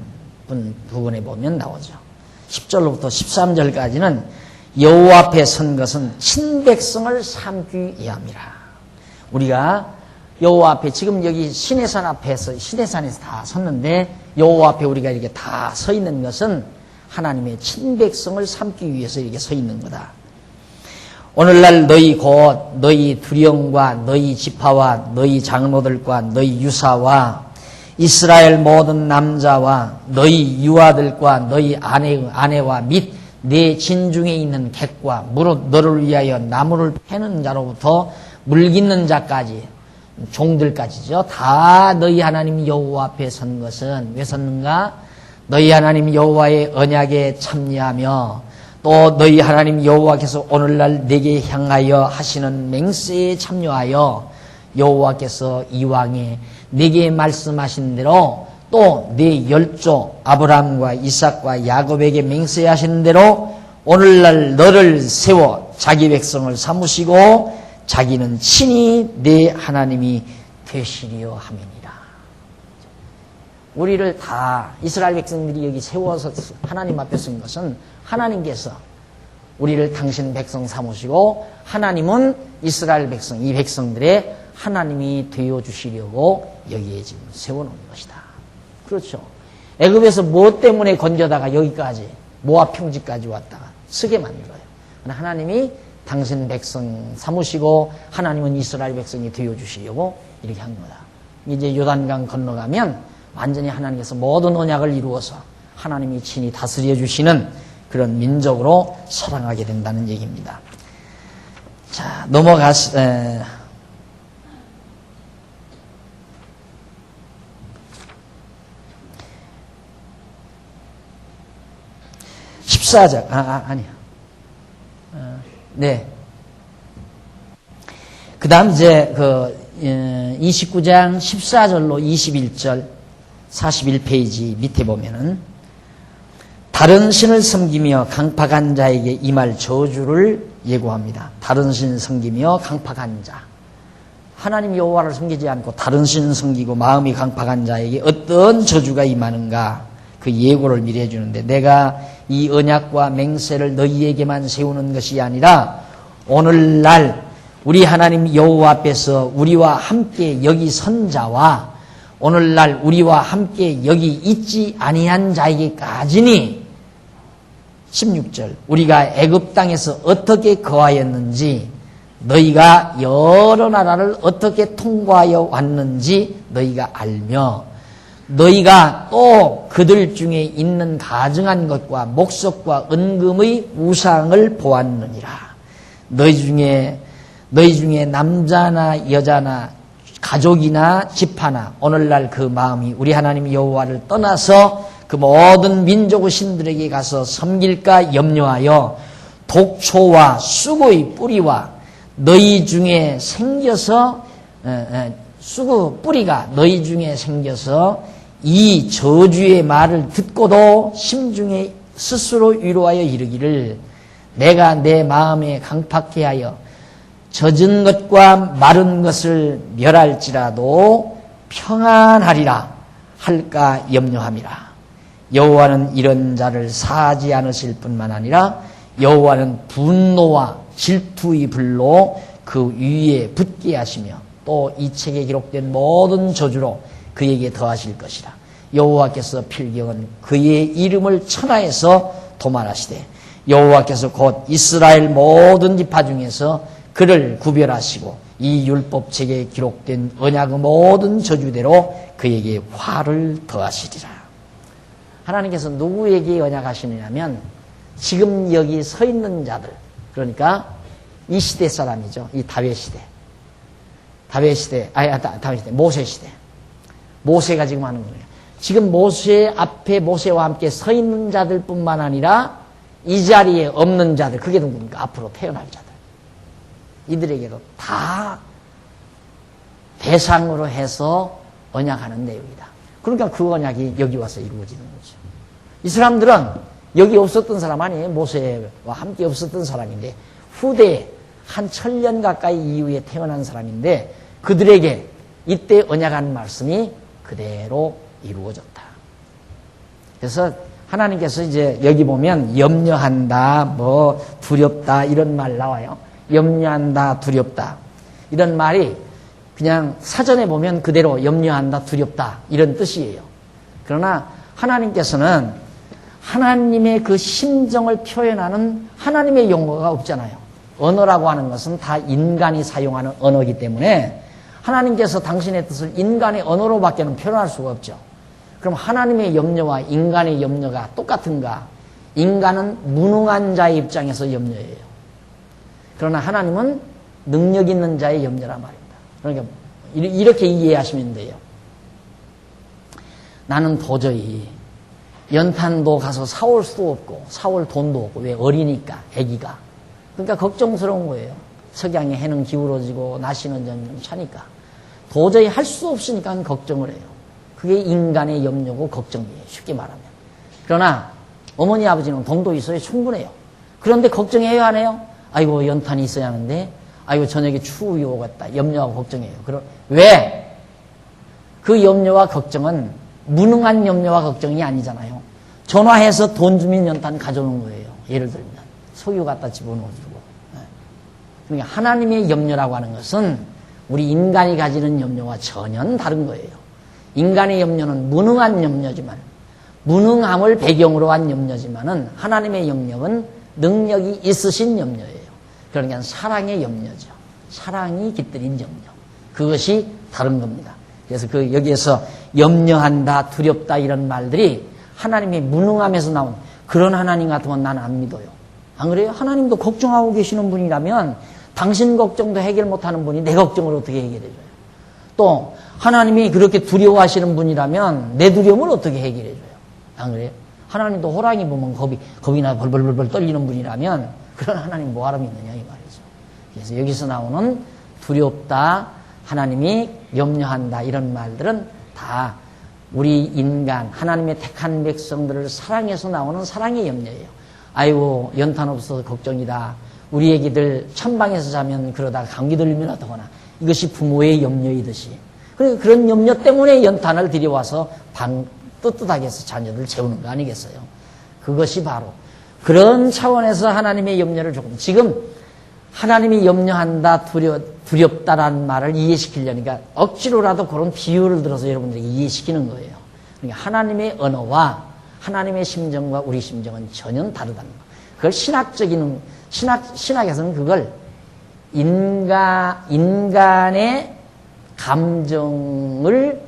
[SPEAKER 1] 부분에 보면 나오죠. 10절로부터 13절까지는 여호와 앞에 선 것은 친백성을 삼기 위함이라. 우리가 여호와 앞에 지금 여기 시내산 앞에서 시내산에서 다 섰는데 여호와 앞에 우리가 이렇게 다 서 있는 것은 하나님의 친백성을 삼기 위해서 이렇게 서 있는 거다. 오늘날 너희 곧 너희 두령과 너희 지파와 너희 장로들과 너희 유사와 이스라엘 모든 남자와 너희 유아들과 너희 아내와 및 내 진중에 있는 객과 무릇 너를 위하여 나무를 패는 자로부터 물깃는 자까지 종들까지죠. 다 너희 하나님 여호와 앞에 선 것은 왜 섰는가? 너희 하나님 여호와의 언약에 참여하며 또 너희 하나님 여호와께서 오늘날 내게 향하여 하시는 맹세에 참여하여 여호와께서 이왕에 내게 말씀하신 대로 또 네 열조 아브라함과 이삭과 야곱에게 맹세하신 대로 오늘날 너를 세워 자기 백성을 삼으시고 자기는 친히 내 하나님이 되시리요 함이니라. 우리를 다 이스라엘 백성들이 여기 세워서 하나님 앞에 쓴 것은 하나님께서 우리를 당신 백성 삼으시고 하나님은 이스라엘 백성, 이 백성들의 하나님이 되어주시려고 여기에 지금 세워놓은 것이다. 그렇죠. 애굽에서 무엇 때문에 건져다가 여기까지 모압 평지까지 왔다가 쓰게 만들어요. 하나님이 당신 백성 삼으시고 하나님은 이스라엘 백성이 되어주시려고 이렇게 한 거다. 이제 요단강 건너가면 완전히 하나님께서 모든 언약을 이루어서 하나님이 친히 다스려 주시는 그런 민족으로 살아가게 된다는 얘기입니다. 자, 넘어가시. 14절. 아니야. 네. 그 다음 이제 29장 14절로 21절 41페이지 밑에 보면은 다른 신을 섬기며 강팍한 자에게 임할 저주를 예고합니다. 다른 신을 섬기며 강팍한 자. 하나님 여호와를 섬기지 않고 다른 신을 섬기고 마음이 강팍한 자에게 어떤 저주가 임하는가 그 예고를 미리 해주는데 내가 이 언약과 맹세를 너희에게만 세우는 것이 아니라 오늘날 우리 하나님 여호와 앞에서 우리와 함께 여기 선 자와 오늘날 우리와 함께 여기 있지 아니한 자에게까지니 16절 우리가 애굽 땅에서 어떻게 거하였는지 너희가 여러 나라를 어떻게 통과하여 왔는지 너희가 알며 너희가 또 그들 중에 있는 가증한 것과 목석과 은금의 우상을 보았느니라. 너희 중에 남자나 여자나 가족이나 집하나 오늘날 그 마음이 우리 하나님 여호와를 떠나서 그 모든 민족의 신들에게 가서 섬길까 염려하여 독초와 쑥의 뿌리와 너희 중에 생겨서 쑥의 뿌리가 너희 중에 생겨서 이 저주의 말을 듣고도 심중에 스스로 위로하여 이르기를 내가 내 마음에 강팍해 하여 젖은 것과 마른 것을 멸할지라도 평안하리라 할까 염려함이라. 여호와는 이런 자를 사하지 않으실 뿐만 아니라 여호와는 분노와 질투의 불로 그 위에 붙게 하시며 또 이 책에 기록된 모든 저주로 그에게 더하실 것이라. 여호와께서 필경은 그의 이름을 천하에서 도말하시되 여호와께서 곧 이스라엘 모든 지파 중에서 그를 구별하시고 이 율법책에 기록된 언약의 모든 저주대로 그에게 화를 더하시리라. 하나님께서 누구에게 언약하시느냐면 지금 여기 서 있는 자들, 그러니까 이 시대 사람이죠. 이 다윗 시대, 모세 시대. 모세가 지금 하는 거예요. 지금 모세 앞에 모세와 함께 서 있는 자들 뿐만 아니라 이 자리에 없는 자들, 그게 누굽니까? 앞으로 태어날 자들. 이들에게도 다 대상으로 해서 언약하는 내용이다. 그러니까 그 언약이 여기 와서 이루어지는 거죠. 이 사람들은 여기 없었던 사람 아니에요. 모세와 함께 없었던 사람인데 후대에 한 1000년 가까이 이후에 태어난 사람인데 그들에게 이때 언약한 말씀이 그대로 이루어졌다. 그래서 하나님께서 이제 여기 보면 염려한다, 뭐 두렵다 이런 말 나와요. 염려한다, 두렵다 이런 말이 그냥 사전에 보면 그대로 염려한다, 두렵다 이런 뜻이에요. 그러나 하나님께서는 하나님의 그 심정을 표현하는 하나님의 용어가 없잖아요. 언어라고 하는 것은 다 인간이 사용하는 언어이기 때문에 하나님께서 당신의 뜻을 인간의 언어로밖에는 표현할 수가 없죠. 그럼 하나님의 염려와 인간의 염려가 똑같은가? 인간은 무능한 자의 입장에서 염려해요. 그러나 하나님은 능력 있는 자의 염려란 말입니다. 그러니까 이렇게 이해하시면 돼요. 나는 도저히 연탄도 가서 사올 수도 없고 사올 돈도 없고 왜 어리니까 아기가 그러니까 걱정스러운 거예요. 석양에 해는 기울어지고 날씨는 점점 차니까 도저히 할 수 없으니까 걱정을 해요. 그게 인간의 염려고 걱정이에요. 쉽게 말하면. 그러나 어머니 아버지는 돈도 있어야 충분해요. 그런데 걱정해요 안 해요? 아이고 연탄이 있어야 하는데 아이고 저녁에 추위 오겠다. 염려하고 걱정해요. 왜? 그 염려와 걱정은 무능한 염려와 걱정이 아니잖아요. 전화해서 돈 주면 연탄 가져오는 거예요. 예를 들면 석유 갖다 집어넣어주고. 그러니까 하나님의 염려라고 하는 것은 우리 인간이 가지는 염려와 전혀 다른 거예요. 인간의 염려는 무능한 염려지만 무능함을 배경으로 한 염려지만은 하나님의 염려는 능력이 있으신 염려예요. 그러니까 사랑의 염려죠. 사랑이 깃들인 염려. 그것이 다른 겁니다. 그래서 여기에서 염려한다, 두렵다 이런 말들이 하나님의 무능함에서 나온 그런 하나님 같으면 난 안 믿어요. 안 그래요? 하나님도 걱정하고 계시는 분이라면 당신 걱정도 해결 못하는 분이 내 걱정을 어떻게 해결해줘요? 또 하나님이 그렇게 두려워하시는 분이라면 내 두려움을 어떻게 해결해줘요? 안 그래요? 하나님도 호랑이 보면 겁이나 벌벌벌 떨리는 분이라면 그런 하나님 뭐하러 믿느냐 이 말이죠. 그래서 여기서 나오는 두렵다, 하나님이 염려한다 이런 말들은 다 우리 인간, 하나님의 택한 백성들을 사랑해서 나오는 사랑의 염려예요. 아이고 연탄 없어서 걱정이다. 우리 애기들 천방에서 자면 그러다가 감기 들리면 어떡하나. 이것이 부모의 염려이듯이. 그런 염려 때문에 연탄을 들여와서 뜨뜻하게 해서 자녀들 재우는 거 아니겠어요? 그것이 바로 그런 차원에서 하나님의 염려를 조금 지금 하나님이 염려한다, 두렵다라는 말을 이해시키려니까 억지로라도 그런 비유를 들어서 여러분들에게 이해시키는 거예요. 그러니까 하나님의 언어와 하나님의 심정과 우리 심정은 전혀 다르다는 거. 그걸 신학에서는 그걸 인간의 감정을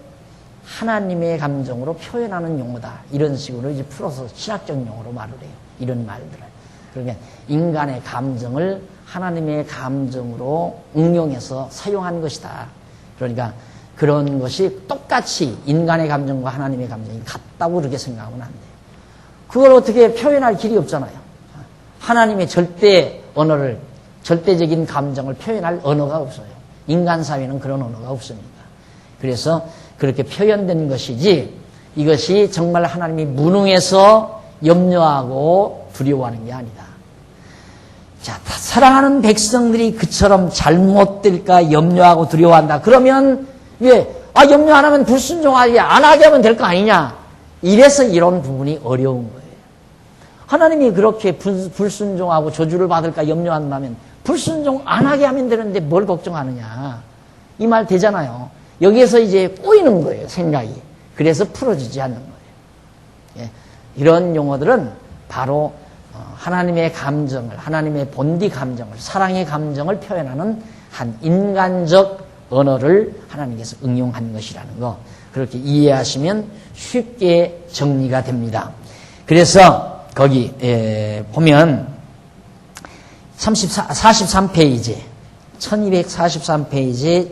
[SPEAKER 1] 하나님의 감정으로 표현하는 용어다. 이런 식으로 이제 풀어서 신학적 용어로 말을 해요. 이런 말들을. 그러니까 인간의 감정을 하나님의 감정으로 응용해서 사용한 것이다. 그러니까 그런 것이 똑같이 인간의 감정과 하나님의 감정이 같다고 그렇게 생각하면 안 돼요. 그걸 어떻게 표현할 길이 없잖아요. 하나님의 절대적인 감정을 표현할 언어가 없어요. 인간 사회는 그런 언어가 없습니다. 그래서 그렇게 표현된 것이지 이것이 정말 하나님이 무능해서 염려하고 두려워하는 게 아니다. 자, 사랑하는 백성들이 그처럼 잘못될까 염려하고 두려워한다. 그러면 왜? 염려 안 하면 불순종하게 안 하게 하면 될 거 아니냐? 이래서 이런 부분이 어려운 거예요. 하나님이 그렇게 불순종하고 저주를 받을까 염려한다면 불순종 안 하게 하면 되는데 뭘 걱정하느냐? 이 말 되잖아요. 여기에서 이제 꼬이는 거예요, 생각이. 그래서 풀어지지 않는 거예요. 예, 이런 용어들은 바로 하나님의 감정을, 하나님의 본디 감정을, 사랑의 감정을 표현하는 한 인간적 언어를 하나님께서 응용한 것이라는 거. 그렇게 이해하시면 쉽게 정리가 됩니다. 그래서 거기 보면 43페이지 1243페이지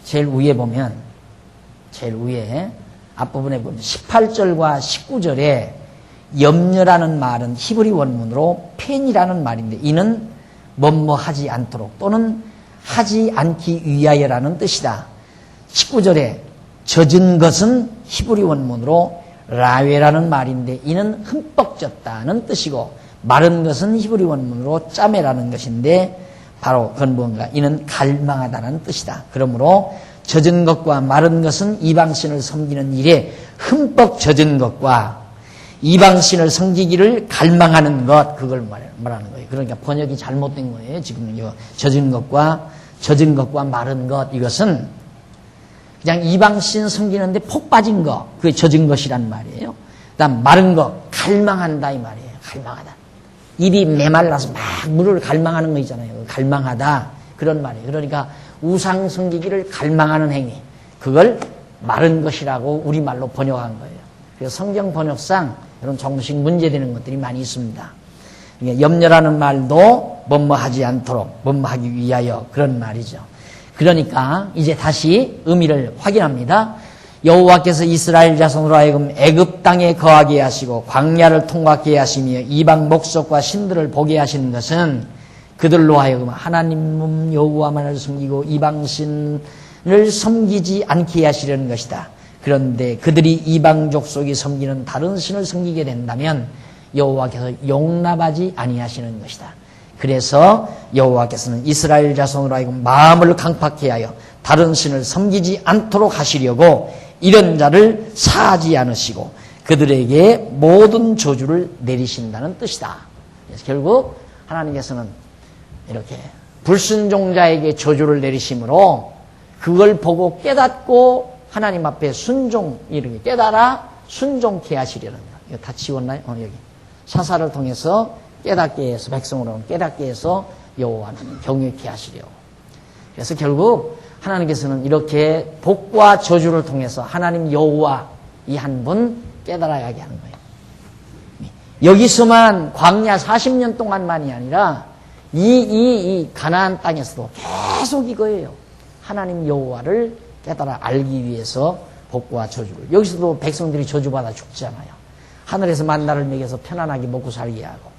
[SPEAKER 1] 제일 위에 보면 제일 위에 앞부분에 보면 18절과 19절에 염려라는 말은 히브리 원문으로 펜이라는 말인데 이는 뭐뭐 하지 않도록 또는 하지 않기 위하여라는 뜻이다. 19절에 젖은 것은 히브리 원문으로 라웨라는 말인데 이는 흠뻑 젖다는 뜻이고 마른 것은 히브리 원문으로 짜메라는 것인데 바로 그건 뭔가 이는 갈망하다는 뜻이다. 그러므로 젖은 것과 마른 것은 이방신을 섬기는 일에 흠뻑 젖은 것과 이방신을 섬기기를 갈망하는 것 그걸 말하는 거예요. 그러니까 번역이 잘못된 거예요. 지금 젖은 것과 마른 것 이것은 그냥 이방신 섬기는데 폭 빠진 것 그게 젖은 것이란 말이에요. 그다음 마른 것 갈망한다 이 말이에요. 갈망하다. 입이 메말라서 막 물을 갈망하는 거 있잖아요. 갈망하다 그런 말이에요. 그러니까 우상 섬기기를 갈망하는 행위 그걸 마른 것이라고 우리말로 번역한 거예요. 그래서 성경 번역상 이런 정식 문제되는 것들이 많이 있습니다. 염려라는 말도 뭐뭐하지 않도록 뭐뭐하기 위하여 그런 말이죠. 그러니까 이제 다시 의미를 확인합니다. 여호와께서 이스라엘 자손으로 하여금 애굽 땅에 거하게 하시고 광야를 통과하게 하시며 이방 목석과 신들을 보게 하시는 것은 그들로 하여금 하나님 여호와만을 섬기고 이방신을 섬기지 않게 하시려는 것이다. 그런데 그들이 이방 족속이 섬기는 다른 신을 섬기게 된다면 여호와께서 용납하지 아니하시는 것이다. 그래서 여호와께서는 이스라엘 자손으로 하여금 마음을 강팍케 하여 다른 신을 섬기지 않도록 하시려고 이런 자를 사하지 않으시고 그들에게 모든 저주를 내리신다는 뜻이다. 그래서 결국 하나님께서는 이렇게 불순종자에게 저주를 내리심으로 그걸 보고 깨닫고 하나님 앞에 순종 이렇게 깨달아 순종케 하시려는 것. 이거 다 지웠나요? 여기 사사를 통해서 깨닫게 해서 백성으로는 깨닫게 해서 여호와는 경외케 하시려고. 그래서 결국 하나님께서는 이렇게 복과 저주를 통해서 하나님 여호와 이 한 분 깨달아가게 하는 거예요. 여기서만 광야 40년 동안만이 아니라 이 가나안 땅에서도 계속 이거예요. 하나님 여호와를 깨달아 알기 위해서 복과 저주를. 여기서도 백성들이 저주받아 죽잖아요. 하늘에서 만나를 먹여서 편안하게 먹고 살게 하고.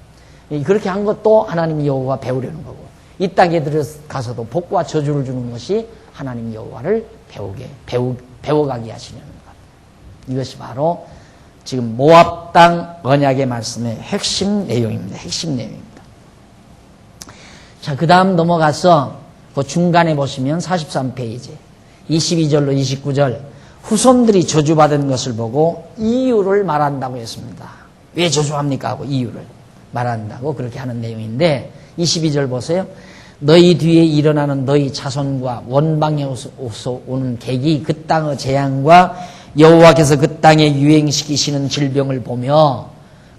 [SPEAKER 1] 그렇게 한 것도 하나님 여호와 배우려는 거고. 이 땅에 들어가서도 복과 저주를 주는 것이 하나님 여호와를 배워가게 하시려는 것. 이것이 바로 지금 모압 땅 언약의 말씀의 핵심 내용입니다. 핵심 내용입니다. 자, 그 다음 넘어가서 그 중간에 보시면 43페이지 22절로 29절 후손들이 저주받은 것을 보고 이유를 말한다고 했습니다. 왜 저주합니까? 하고 이유를 말한다고 그렇게 하는 내용인데 22절 보세요. 너희 뒤에 일어나는 너희 자손과 원방에서 오는 객이 그 땅의 재앙과 여호와께서 그 땅에 유행시키시는 질병을 보며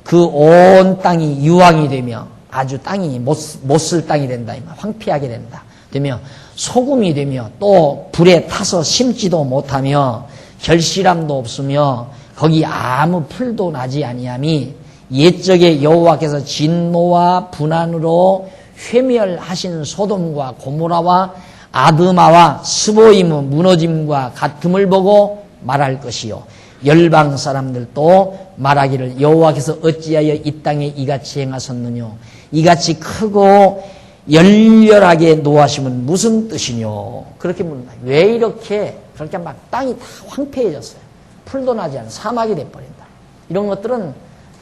[SPEAKER 1] 그 온 땅이 유황이 되며 아주 땅이 못 쓸 땅이 된다. 황폐하게 된다. 되며 소금이 되며 또 불에 타서 심지도 못하며 결실함도 없으며 거기 아무 풀도 나지 아니함이 옛적에 여호와께서 진노와 분한으로 회멸하신 소돔과 고모라와 아드마와 스보임의 무너짐과 같음을 보고 말할 것이요 열방 사람들도 말하기를 여호와께서 어찌하여 이 땅에 이같이 행하셨느뇨 이같이 크고 열렬하게 노하심은 무슨 뜻이뇨 그렇게 묻는다. 왜 이렇게 그렇게 막 땅이 다 황폐해졌어요. 풀도 나지 않은 사막이 돼버린다. 이런 것들은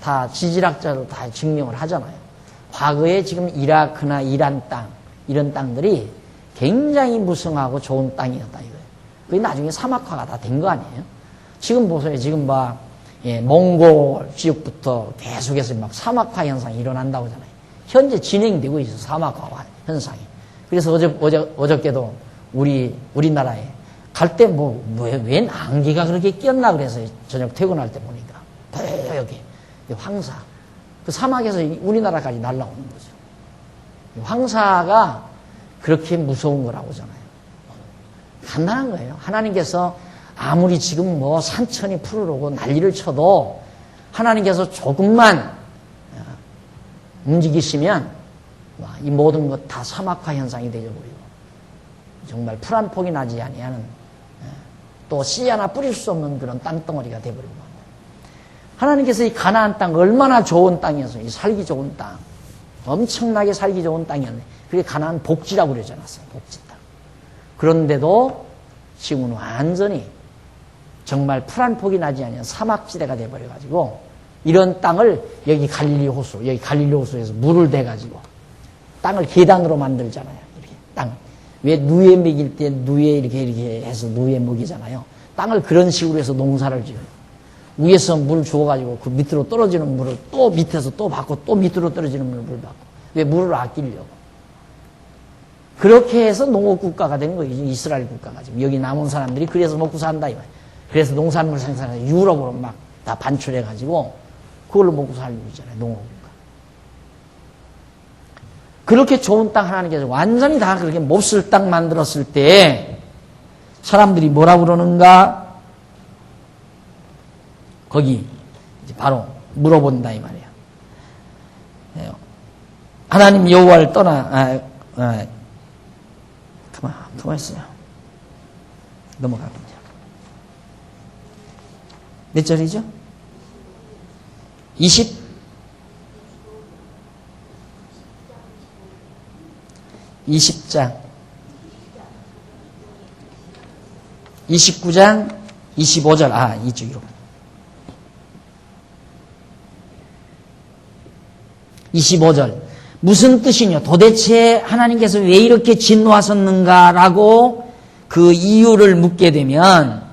[SPEAKER 1] 다 지질학자도 다 증명을 하잖아요. 과거에 지금 이라크나 이란 땅 이런 땅들이 굉장히 무성하고 좋은 땅이었다 이거예요. 그게 나중에 사막화가 다 된 거 아니에요? 지금 보세요. 지금 몽골 지역부터 계속해서 막 사막화 현상이 일어난다고 하잖아요. 현재 진행되고 있어요. 사막화 현상이. 그래서 어저께도 우리나라에 갈 때 웬 안개가 그렇게 끼었나 그래서 저녁 퇴근할 때 보니까 여기 황사. 그 사막에서 우리나라까지 날아오는 거죠. 황사가 그렇게 무서운 거라고 하잖아요. 간단한 거예요. 하나님께서 아무리 지금 산천이 푸르르고 난리를 쳐도 하나님께서 조금만 움직이시면 이 모든 것 다 사막화 현상이 되어버리고 정말 풀 한 폭이 나지 아니하는 또 씨 하나 뿌릴 수 없는 그런 땅덩어리가 돼버리고 맙니다. 하나님께서 이 가나안 땅 얼마나 좋은 땅이었어요. 이 살기 좋은 땅. 엄청나게 살기 좋은 땅이었네. 그게 가나안 복지라고 그러지 않았어요. 복지 땅. 그런데도 지금은 완전히 정말 풀 한 폭이 나지 않는 사막지대가 돼버려가지고 이런 땅을 여기 갈릴리 호수에서 물을 대가지고 땅을 계단으로 만들잖아요. 이렇게 땅. 왜 누에 먹일 때 누에 이렇게 해서 누에 먹이잖아요. 땅을 그런 식으로 해서 농사를 지어요. 위에서 물 주어가지고 그 밑으로 떨어지는 물을 또 밑에서 또 받고 또 밑으로 떨어지는 물을 받고. 왜 물을 아끼려고. 그렇게 해서 농업국가가 된 거예요. 이스라엘 국가가 지금. 여기 남은 사람들이 그래서 먹고 산다. 이 말이에요. 그래서 농산물 생산해서 유럽으로 막 다 반출해가지고 그걸로 먹고 살고 있잖아요. 농업국가. 그렇게 좋은 땅 하나님께서 완전히 다 그렇게 몹쓸 땅 만들었을 때 사람들이 뭐라 그러는가? 거기 이제 바로 물어본다 이 말이에요. 하나님 여호와를 떠나 가만 있어요. 넘어가군요. 몇 절이죠? 20장 29장 25절 이쪽으로 25절 무슨 뜻이냐 도대체 하나님께서 왜 이렇게 진노하셨는가라고 그 이유를 묻게 되면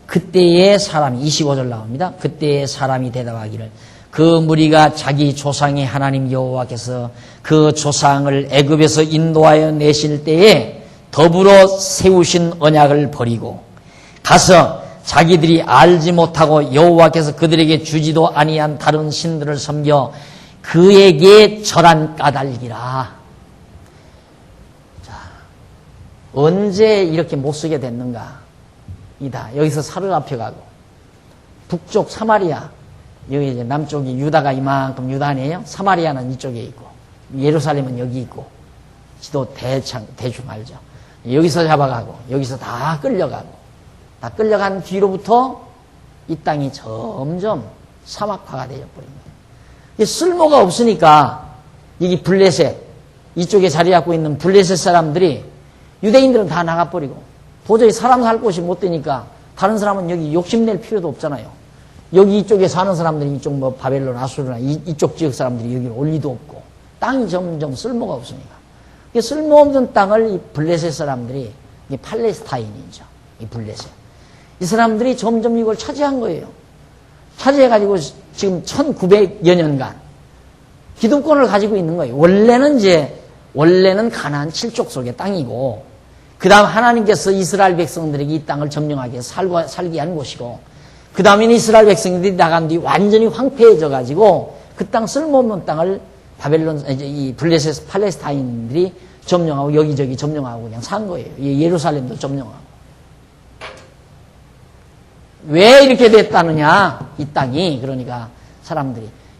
[SPEAKER 1] 그때의 사람이 25절 나옵니다. 그때의 사람이 대답하기를 그 무리가 자기 조상의 하나님 여호와께서 그 조상을 애굽에서 인도하여 내실 때에 더불어 세우신 언약을 버리고 가서 자기들이 알지 못하고 여호와께서 그들에게 주지도 아니한 다른 신들을 섬겨 그에게 절한 까닭이라. 자, 언제 이렇게 못 쓰게 됐는가? 이다. 여기서 사로잡혀가고 북쪽 사마리아 여기 이제 남쪽이 유다가 이만큼 유다 아니에요? 사마리아는 이쪽에 있고 예루살렘은 여기 있고 지도 대충 알죠. 여기서 잡아가고 여기서 다 끌려가고 다 끌려간 뒤로부터 이 땅이 점점 사막화가 되어버린 거예요. 쓸모가 없으니까 여기 블레셋 이쪽에 자리 잡고 있는 블레셋 사람들이 유대인들은 다 나가버리고 도저히 사람 살 곳이 못 되니까 다른 사람은 여기 욕심낼 필요도 없잖아요. 여기 이쪽에 사는 사람들이 이쪽 뭐 바벨론, 아수르나 이쪽 지역 사람들이 여기를 올 리도 없고 땅이 점점 쓸모가 없으니까 쓸모없는 땅을 이 블레셋 사람들이 이 팔레스타인이죠. 이 블레셋. 이 사람들이 점점 이걸 차지한 거예요. 차지해가지고 지금 1900여 년간 기득권을 가지고 있는 거예요. 원래는 가나안 7족 속의 땅이고 그 다음 하나님께서 이스라엘 백성들에게 이 땅을 점령하게 살게 한 곳이고 그 다음에는 이스라엘 백성들이 나간 뒤 완전히 황폐해져 가지고 그 땅 쓸모없는 땅을 바벨론 이 블레셋 팔레스타인들이 점령하고 여기저기 점령하고 그냥 산 거예요. 예루살렘도 점령하고. 왜 이렇게 됐다느냐? 이 땅이 그러니까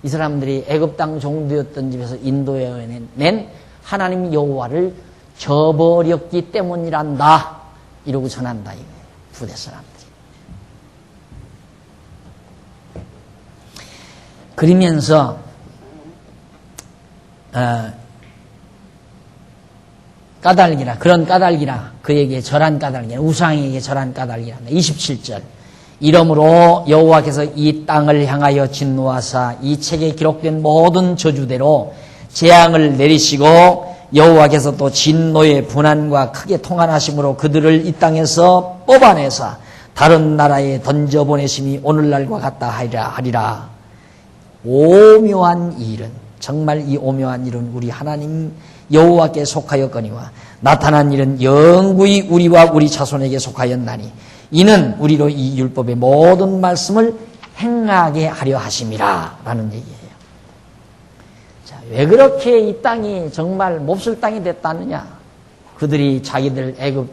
[SPEAKER 1] 이 사람들이 애굽 땅 종되었던 집에서 인도해 낸 하나님 여호와를 저버렸기 때문이란다. 이러고 전한다 이거예요. 부대 사람들이. 그러면서 까닭이라 그런 까닭이라 그에게 절한 까닭이라 우상에게 절한 까닭이라 27절 이러므로 여호와께서 이 땅을 향하여 진노하사 이 책에 기록된 모든 저주대로 재앙을 내리시고 여호와께서 또 진노의 분한과 크게 통한하심으로 그들을 이 땅에서 뽑아내사 다른 나라에 던져보내심이 오늘날과 같다 하리라. 오묘한 일은 정말 이 오묘한 일은 우리 하나님 여호와께 속하였거니와 나타난 일은 영구히 우리와 우리 자손에게 속하였나니 이는 우리로 이 율법의 모든 말씀을 행하게 하려 하심이라 라는 얘기예요. 자, 왜 그렇게 이 땅이 정말 몹쓸 땅이 됐다느냐? 그들이 자기들 애굽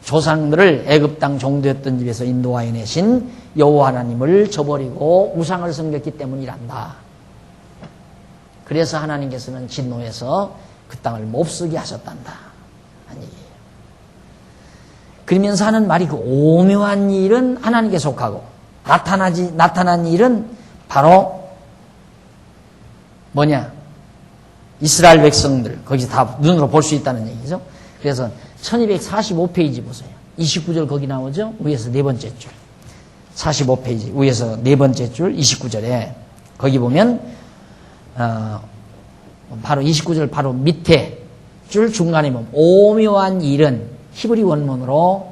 [SPEAKER 1] 조상들을 애굽 땅 종되었던 집에서 인도하여 내신 여호와 하나님을 저버리고 우상을 섬겼기 때문이란다. 그래서 하나님께서는 진노해서 그 땅을 몹쓰게 하셨단다. 하는 얘기예요. 그러면서 하는 말이 그 오묘한 일은 하나님께 속하고 나타난 일은 바로 뭐냐? 이스라엘 백성들 거기서 다 눈으로 볼 수 있다는 얘기죠. 그래서 1245페이지 보세요. 29절 거기 나오죠? 위에서 네 번째 줄. 45페이지 위에서 네 번째 줄 29절에 거기 보면 바로 29절 바로 밑에 줄 중간에 보면 오묘한 일은 히브리 원문으로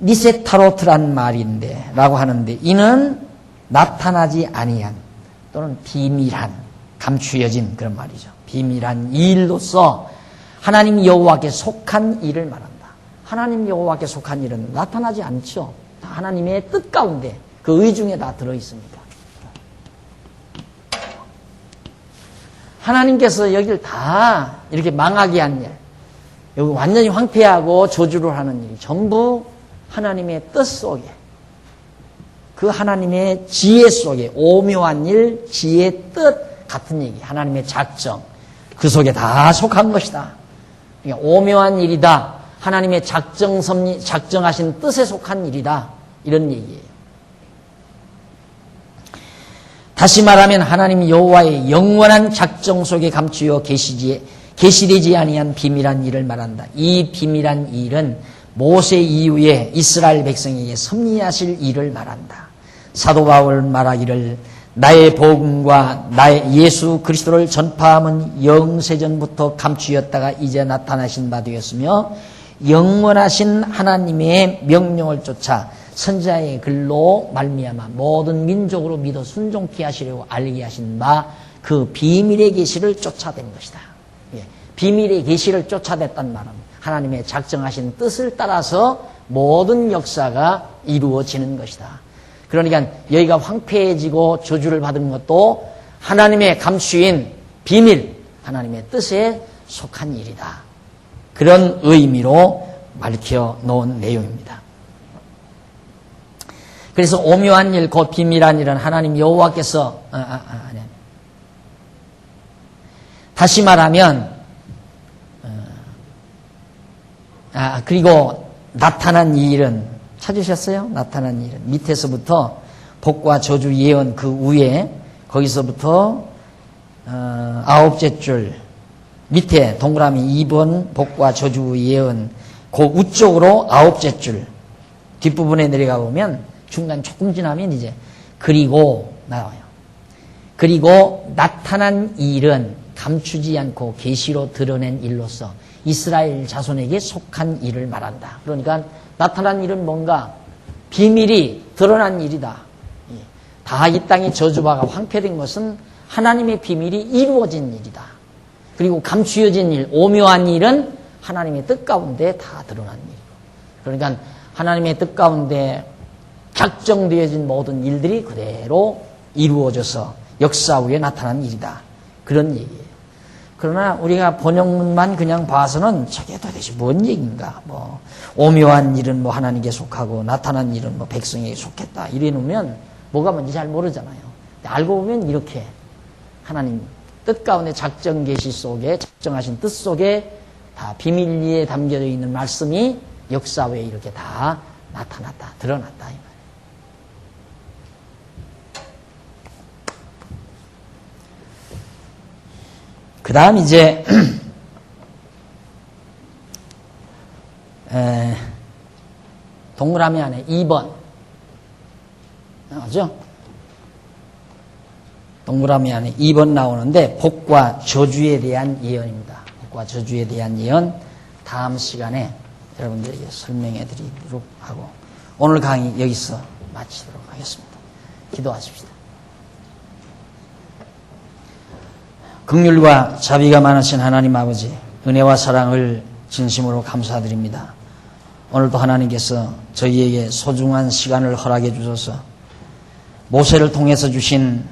[SPEAKER 1] 니세타로트란 말인데 라고 하는데 이는 나타나지 아니한 또는 비밀한 감추어진 그런 말이죠. 비밀한 일로서 하나님 여호와께 속한 일을 말한다. 하나님 여호와께 속한 일은 나타나지 않죠. 다 하나님의 뜻 가운데 그 의중에 다 들어있습니다. 하나님께서 여기를 다 이렇게 망하게 한 일, 여기 완전히 황폐하고 저주를 하는 일이 전부 하나님의 뜻 속에, 그 하나님의 지혜 속에, 오묘한 일, 지혜 뜻 같은 얘기, 하나님의 작정, 그 속에 다 속한 것이다. 그러니까 오묘한 일이다. 하나님의 작정하신 뜻에 속한 일이다. 이런 얘기예요. 다시 말하면 하나님 여호와의 영원한 작정 속에 감추어 계시되지 아니한 비밀한 일을 말한다. 이 비밀한 일은 모세 이후에 이스라엘 백성에게 섭리하실 일을 말한다. 사도 바울 말하기를 나의 복음과 나의 예수 그리스도를 전파함은 영세전부터 감추었다가 이제 나타나신 바 되었으며 영원하신 하나님의 명령을 쫓아 선지자의 글로 말미암아 모든 민족으로 믿어 순종케 하시려고 알게 하신 바 그 비밀의 계시를 쫓아댄 것이다. 비밀의 계시를 쫓아댔단 말은 하나님의 작정하신 뜻을 따라서 모든 역사가 이루어지는 것이다. 그러니까 여기가 황폐해지고 저주를 받은 것도 하나님의 감추인 비밀, 하나님의 뜻에 속한 일이다. 그런 의미로 밝혀 놓은 내용입니다. 그래서 오묘한 일, 곧 비밀한 일은 하나님 여호와께서 다시 말하면 그리고 나타난 이 일은 찾으셨어요? 나타난 일은 밑에서부터 복과 저주 예언 그 위에 거기서부터 아홉째 줄 밑에 동그라미 2번 복과 저주 예언 그 우쪽으로 아홉째 줄 뒷부분에 내려가 보면 중간 조금 지나면 이제 그리고 나와요. 그리고 나타난 일은 감추지 않고 계시로 드러낸 일로서 이스라엘 자손에게 속한 일을 말한다. 그러니까 나타난 일은 뭔가 비밀이 드러난 일이다. 다 이 땅이 저주받아 황폐된 것은 하나님의 비밀이 이루어진 일이다. 그리고 감추어진 일, 오묘한 일은 하나님의 뜻 가운데 다 드러난 일이고. 그러니까 하나님의 뜻 가운데 작정되어진 모든 일들이 그대로 이루어져서 역사 후에 나타난 일이다. 그런 얘기예요. 그러나 우리가 번역문만 그냥 봐서는 저게 도대체 뭔 얘기인가? 뭐 오묘한 일은 뭐 하나님께 속하고 나타난 일은 뭐 백성에게 속했다. 이래 놓으면 뭐가 뭔지 잘 모르잖아요. 알고 보면 이렇게 하나님 뜻 가운데 작정 계시 속에 작정하신 뜻 속에 다 비밀리에 담겨져 있는 말씀이 역사 후에 이렇게 다 나타났다, 드러났다 이 말이에요. 그 다음 이제 동그라미 안에 2번 나오죠? 동그라미 안에 2번 나오는데 복과 저주에 대한 예언입니다. 복과 저주에 대한 예언 다음 시간에 여러분들에게 설명해 드리도록 하고 오늘 강의 여기서 마치도록 하겠습니다. 기도하십시다. 긍휼과 자비가 많으신 하나님 아버지, 은혜와 사랑을 진심으로 감사드립니다. 오늘도 하나님께서 저희에게 소중한 시간을 허락해 주셔서 모세를 통해서 주신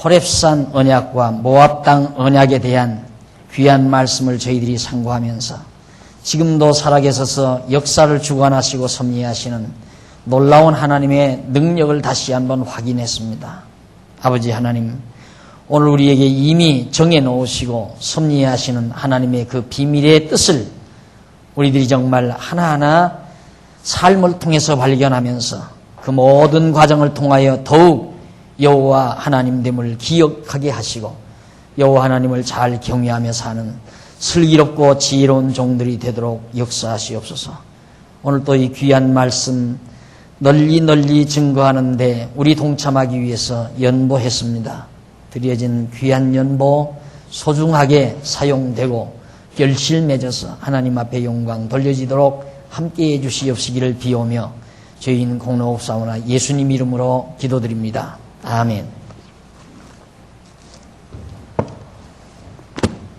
[SPEAKER 1] 호렙산 언약과 모압 땅 언약에 대한 귀한 말씀을 저희들이 상고하면서 지금도 살아계셔서 역사를 주관하시고 섭리하시는 놀라운 하나님의 능력을 다시 한번 확인했습니다. 아버지 하나님, 오늘 우리에게 이미 정해놓으시고 섭리하시는 하나님의 그 비밀의 뜻을 우리들이 정말 하나하나 삶을 통해서 발견하면서 그 모든 과정을 통하여 더욱 여호와 하나님됨을 기억하게 하시고 여호와 하나님을 잘 경외하며 사는 슬기롭고 지혜로운 종들이 되도록 역사하시옵소서. 오늘 또 이 귀한 말씀 널리 증거하는데 우리 동참하기 위해서 연보했습니다. 드려진 귀한 연보 소중하게 사용되고 결실 맺어서 하나님 앞에 영광 돌려지도록 함께해 주시옵시기를 비오며 죄인 공로옵사오나 예수님 이름으로 기도드립니다. 아멘.